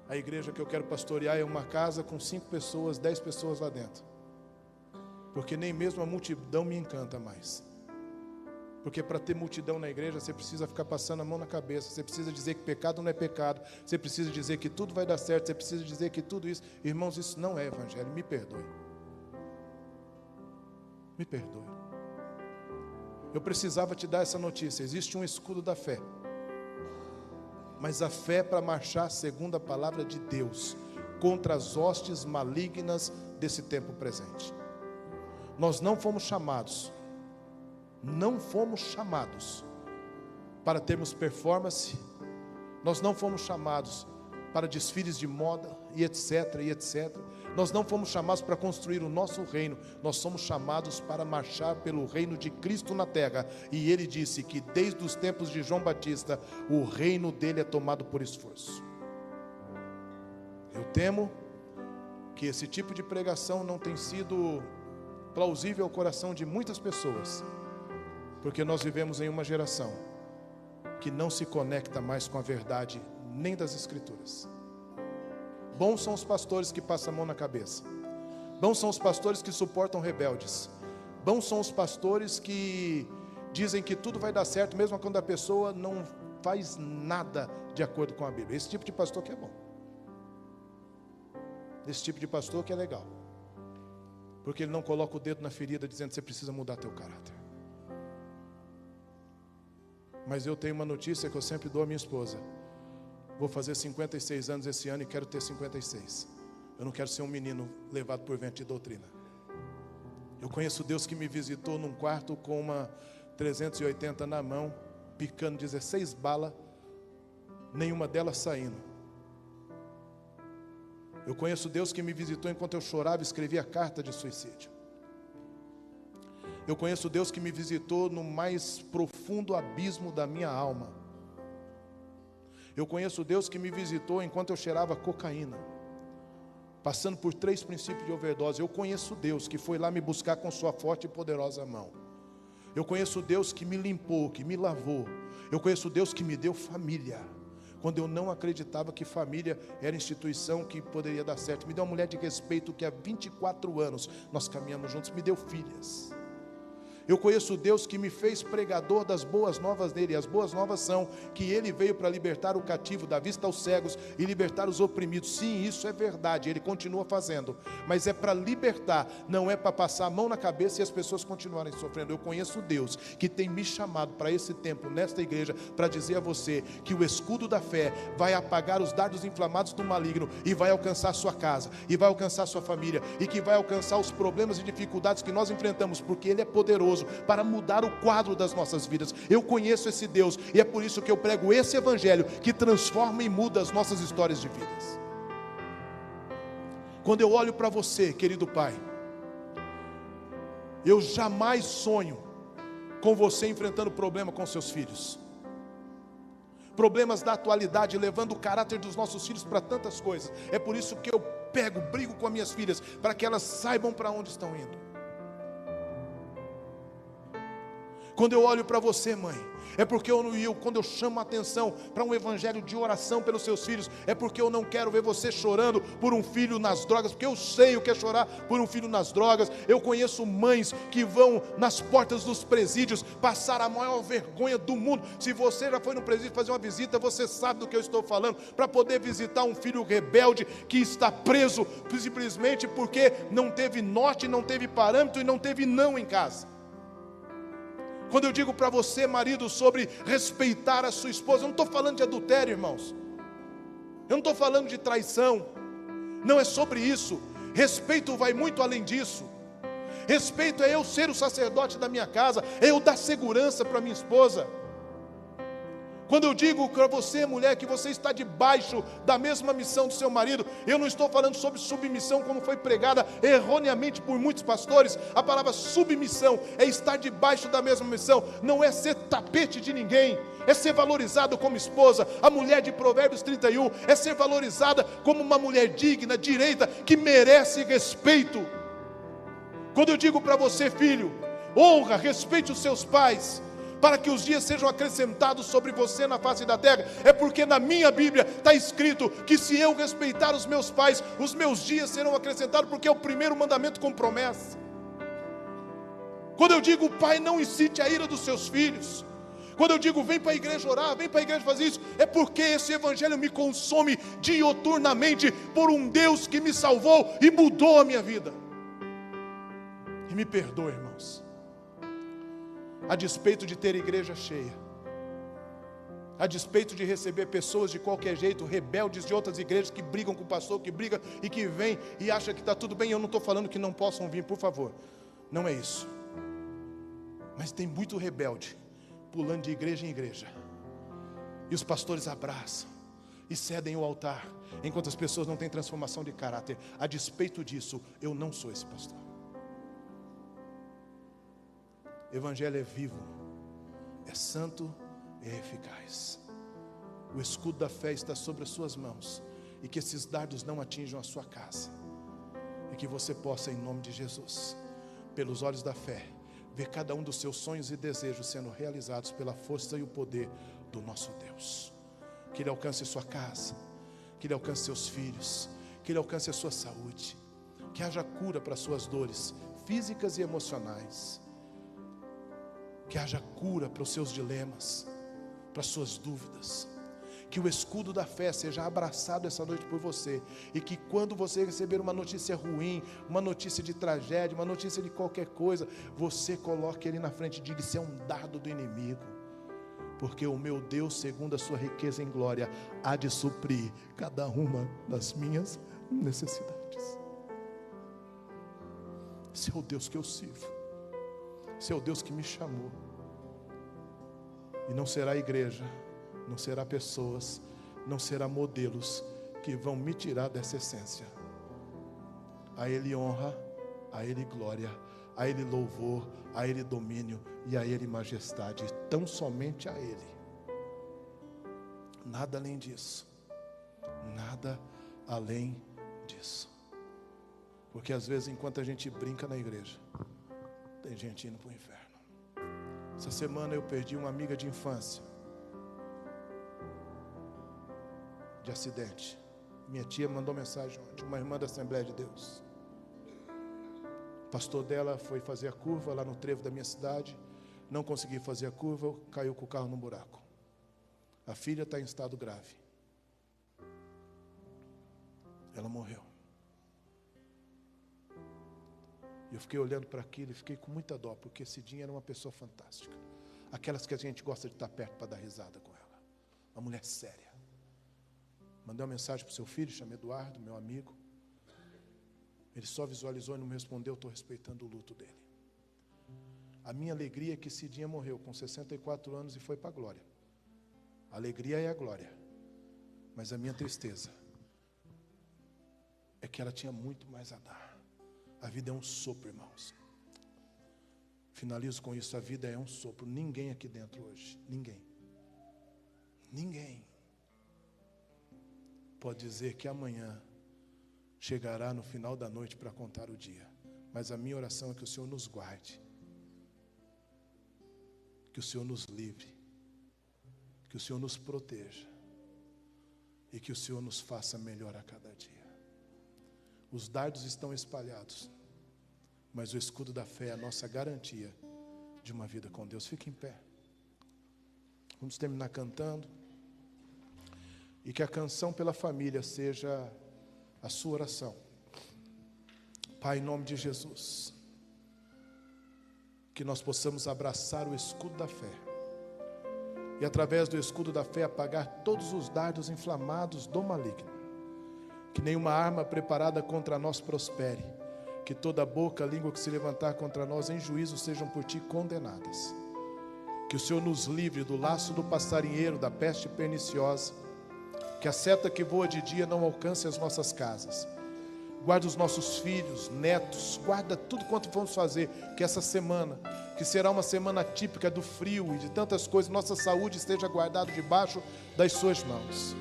a igreja que eu quero pastorear é uma casa com 5 pessoas, 10 pessoas lá dentro. Porque nem mesmo a multidão me encanta mais. Porque para ter multidão na igreja, você precisa ficar passando a mão na cabeça, você precisa dizer que pecado não é pecado, você precisa dizer que tudo vai dar certo, você precisa dizer que tudo isso... Irmãos, isso não é evangelho, me perdoe. Me perdoe. Eu precisava te dar essa notícia, existe um escudo da fé. mas a fé para marchar segundo a palavra de Deus, contra as hostes malignas desse tempo presente. Nós não fomos chamados para termos performance, nós não fomos chamados para desfiles de moda e etc, e etc. Nós não fomos chamados para construir o nosso reino, nós somos chamados para marchar pelo reino de Cristo na terra. E ele disse que desde os tempos de João Batista, o reino dele é tomado por esforço. Eu temo que esse tipo de pregação não tem sido plausível ao coração de muitas pessoas, porque nós vivemos em uma geração que não se conecta mais com a verdade nem das Escrituras. Bons são os pastores que passam a mão na cabeça, bons são os pastores que suportam rebeldes, bons são os pastores que dizem que tudo vai dar certo, mesmo quando a pessoa não faz nada de acordo com a Bíblia. Esse tipo de pastor que é bom, esse tipo de pastor que é legal, porque ele não coloca o dedo na ferida dizendo que você precisa mudar teu caráter. Mas eu tenho uma notícia que eu sempre dou à minha esposa: vou fazer 56 anos esse ano e quero ter 56. Eu não quero ser um menino levado por vento de doutrina. Eu conheço Deus que me visitou num quarto com uma 380 na mão, picando 16 balas, nenhuma delas saindo. Eu conheço Deus que me visitou enquanto eu chorava e escrevia carta de suicídio. Eu conheço Deus que me visitou no mais profundo abismo da minha alma. Eu conheço Deus que me visitou enquanto eu cheirava cocaína, passando por 3 princípios de overdose. Eu conheço Deus que foi lá me buscar com sua forte e poderosa mão. Eu conheço Deus que me limpou, que me lavou. Eu conheço Deus que me deu família, quando eu não acreditava que família era instituição que poderia dar certo. Me deu uma mulher de respeito que há 24 anos nós caminhamos juntos, me deu filhas. Eu conheço Deus que me fez pregador das boas novas dele. E as boas novas são que ele veio para libertar o cativo, dar vista aos cegos e libertar os oprimidos. Sim, isso é verdade, ele continua fazendo, mas é para libertar, não é para passar a mão na cabeça e as pessoas continuarem sofrendo. Eu conheço Deus que tem me chamado para esse tempo, nesta igreja, para dizer a você que o escudo da fé vai apagar os dardos inflamados do maligno e vai alcançar sua casa, e vai alcançar sua família, e que vai alcançar os problemas e dificuldades que nós enfrentamos, porque ele é poderoso para mudar o quadro das nossas vidas. Eu conheço esse Deus e é por isso que eu prego esse evangelho que transforma e muda as nossas histórias de vidas. Quando eu olho para você, querido pai, eu jamais sonho com você enfrentando problema com seus filhos, problemas da atualidade, levando o caráter dos nossos filhos para tantas coisas. É por isso que eu brigo com as minhas filhas, para que elas saibam para onde estão indo. Quando eu olho para você, mãe, é porque quando eu chamo a atenção para um evangelho de oração pelos seus filhos, é porque eu não quero ver você chorando por um filho nas drogas, porque eu sei o que é chorar por um filho nas drogas. Eu conheço mães que vão nas portas dos presídios passar a maior vergonha do mundo. Se você já foi no presídio fazer uma visita, você sabe do que eu estou falando, para poder visitar um filho rebelde que está preso simplesmente porque não teve norte, não teve parâmetro e não teve não em casa. Quando eu digo para você, marido, sobre respeitar a sua esposa, eu não estou falando de adultério, irmãos. Eu não estou falando de traição. Não é sobre isso. Respeito vai muito além disso. Respeito é eu ser o sacerdote da minha casa, é eu dar segurança para minha esposa. Quando eu digo para você, mulher, que você está debaixo da mesma missão do seu marido, eu não estou falando sobre submissão como foi pregada erroneamente por muitos pastores. A palavra submissão é estar debaixo da mesma missão, não é ser tapete de ninguém, é ser valorizado como esposa. A mulher de Provérbios 31 é ser valorizada como uma mulher digna, direita, que merece respeito. Quando eu digo para você, filho, honra, respeite os seus pais, para que os dias sejam acrescentados sobre você na face da terra, é porque na minha Bíblia está escrito que se eu respeitar os meus pais, os meus dias serão acrescentados, porque é o primeiro mandamento com promessa. Quando eu digo, pai, não incite a ira dos seus filhos, quando eu digo, vem para a igreja orar, vem para a igreja fazer isso, é porque esse evangelho me consome dioturnamente por um Deus que me salvou e mudou a minha vida. E me perdoe, irmãos, a despeito de ter igreja cheia, a despeito de receber pessoas de qualquer jeito, rebeldes de outras igrejas que brigam com o pastor, que brigam e que vem e acha que está tudo bem. Eu não estou falando que não possam vir, por favor, não é isso. Mas tem muito rebelde pulando de igreja em igreja, e os pastores abraçam e cedem o altar, enquanto as pessoas não têm transformação de caráter. A despeito disso, eu não sou esse pastor. Evangelho é vivo, é santo, é eficaz. O escudo da fé está sobre as suas mãos, e que esses dardos não atinjam a sua casa, e que você possa, em nome de Jesus, pelos olhos da fé, ver cada um dos seus sonhos e desejos sendo realizados pela força e o poder do nosso Deus. Que Ele alcance sua casa, que Ele alcance seus filhos, que Ele alcance a sua saúde, que haja cura para suas dores físicas e emocionais, que haja cura para os seus dilemas, para as suas dúvidas. Que o escudo da fé seja abraçado essa noite por você, e que quando você receber uma notícia ruim, uma notícia de tragédia, uma notícia de qualquer coisa, você coloque ele na frente e diga: isso é um dardo do inimigo, porque o meu Deus, segundo a sua riqueza em glória, há de suprir cada uma das minhas necessidades. Esse é o Deus que eu sirvo, esse é o Deus que me chamou. E não será a igreja, não será pessoas, não será modelos que vão me tirar dessa essência. A Ele honra, a Ele glória, a Ele louvor, a Ele domínio e a Ele majestade, tão somente a Ele. Nada além disso, nada além disso. Porque às vezes, enquanto a gente brinca na igreja, tem gente indo para o inferno. Essa semana eu perdi uma amiga de infância, de acidente. Minha tia mandou mensagem ontem, uma irmã da Assembleia de Deus. O pastor dela foi fazer a curva lá no trevo da minha cidade, não conseguiu fazer a curva, caiu com o carro num buraco. A filha está em estado grave. Ela morreu. E eu fiquei olhando para aquilo e fiquei com muita dó, porque Cidinha era uma pessoa fantástica, aquelas que a gente gosta de estar perto para dar risada com ela, uma mulher séria. Mandei uma mensagem para o seu filho, chama Eduardo, meu amigo. Ele só visualizou e não me respondeu. Estou respeitando o luto dele. A minha alegria é que Cidinha morreu com 64 anos e foi para a glória. A alegria é a glória, mas a minha tristeza é que ela tinha muito mais a dar. A vida é um sopro, irmãos. Finalizo com isso, a vida é um sopro. Ninguém aqui dentro hoje, ninguém pode dizer que amanhã chegará no final da noite para contar o dia. Mas a minha oração é que o Senhor nos guarde, que o Senhor nos livre, que o Senhor nos proteja e que o Senhor nos faça melhor a cada dia. Os dardos estão espalhados, mas o escudo da fé é a nossa garantia de uma vida com Deus. Fique em pé. Vamos terminar cantando. E que a canção pela família seja a sua oração. Pai, em nome de Jesus, que nós possamos abraçar o escudo da fé, e através do escudo da fé apagar todos os dardos inflamados do maligno. Que nenhuma arma preparada contra nós prospere, que toda boca, língua que se levantar contra nós em juízo sejam por ti condenadas. Que o Senhor nos livre do laço do passarinheiro, da peste perniciosa, que a seta que voa de dia não alcance as nossas casas. Guarda os nossos filhos, netos, guarda tudo quanto vamos fazer, que essa semana, que será uma semana típica do frio e de tantas coisas, nossa saúde esteja guardada debaixo das suas mãos.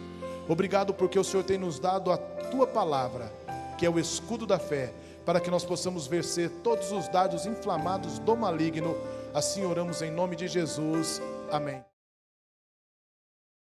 Obrigado porque o Senhor tem nos dado a tua palavra, que é o escudo da fé, para que nós possamos vencer todos os dardos inflamados do maligno. Assim oramos em nome de Jesus. Amém.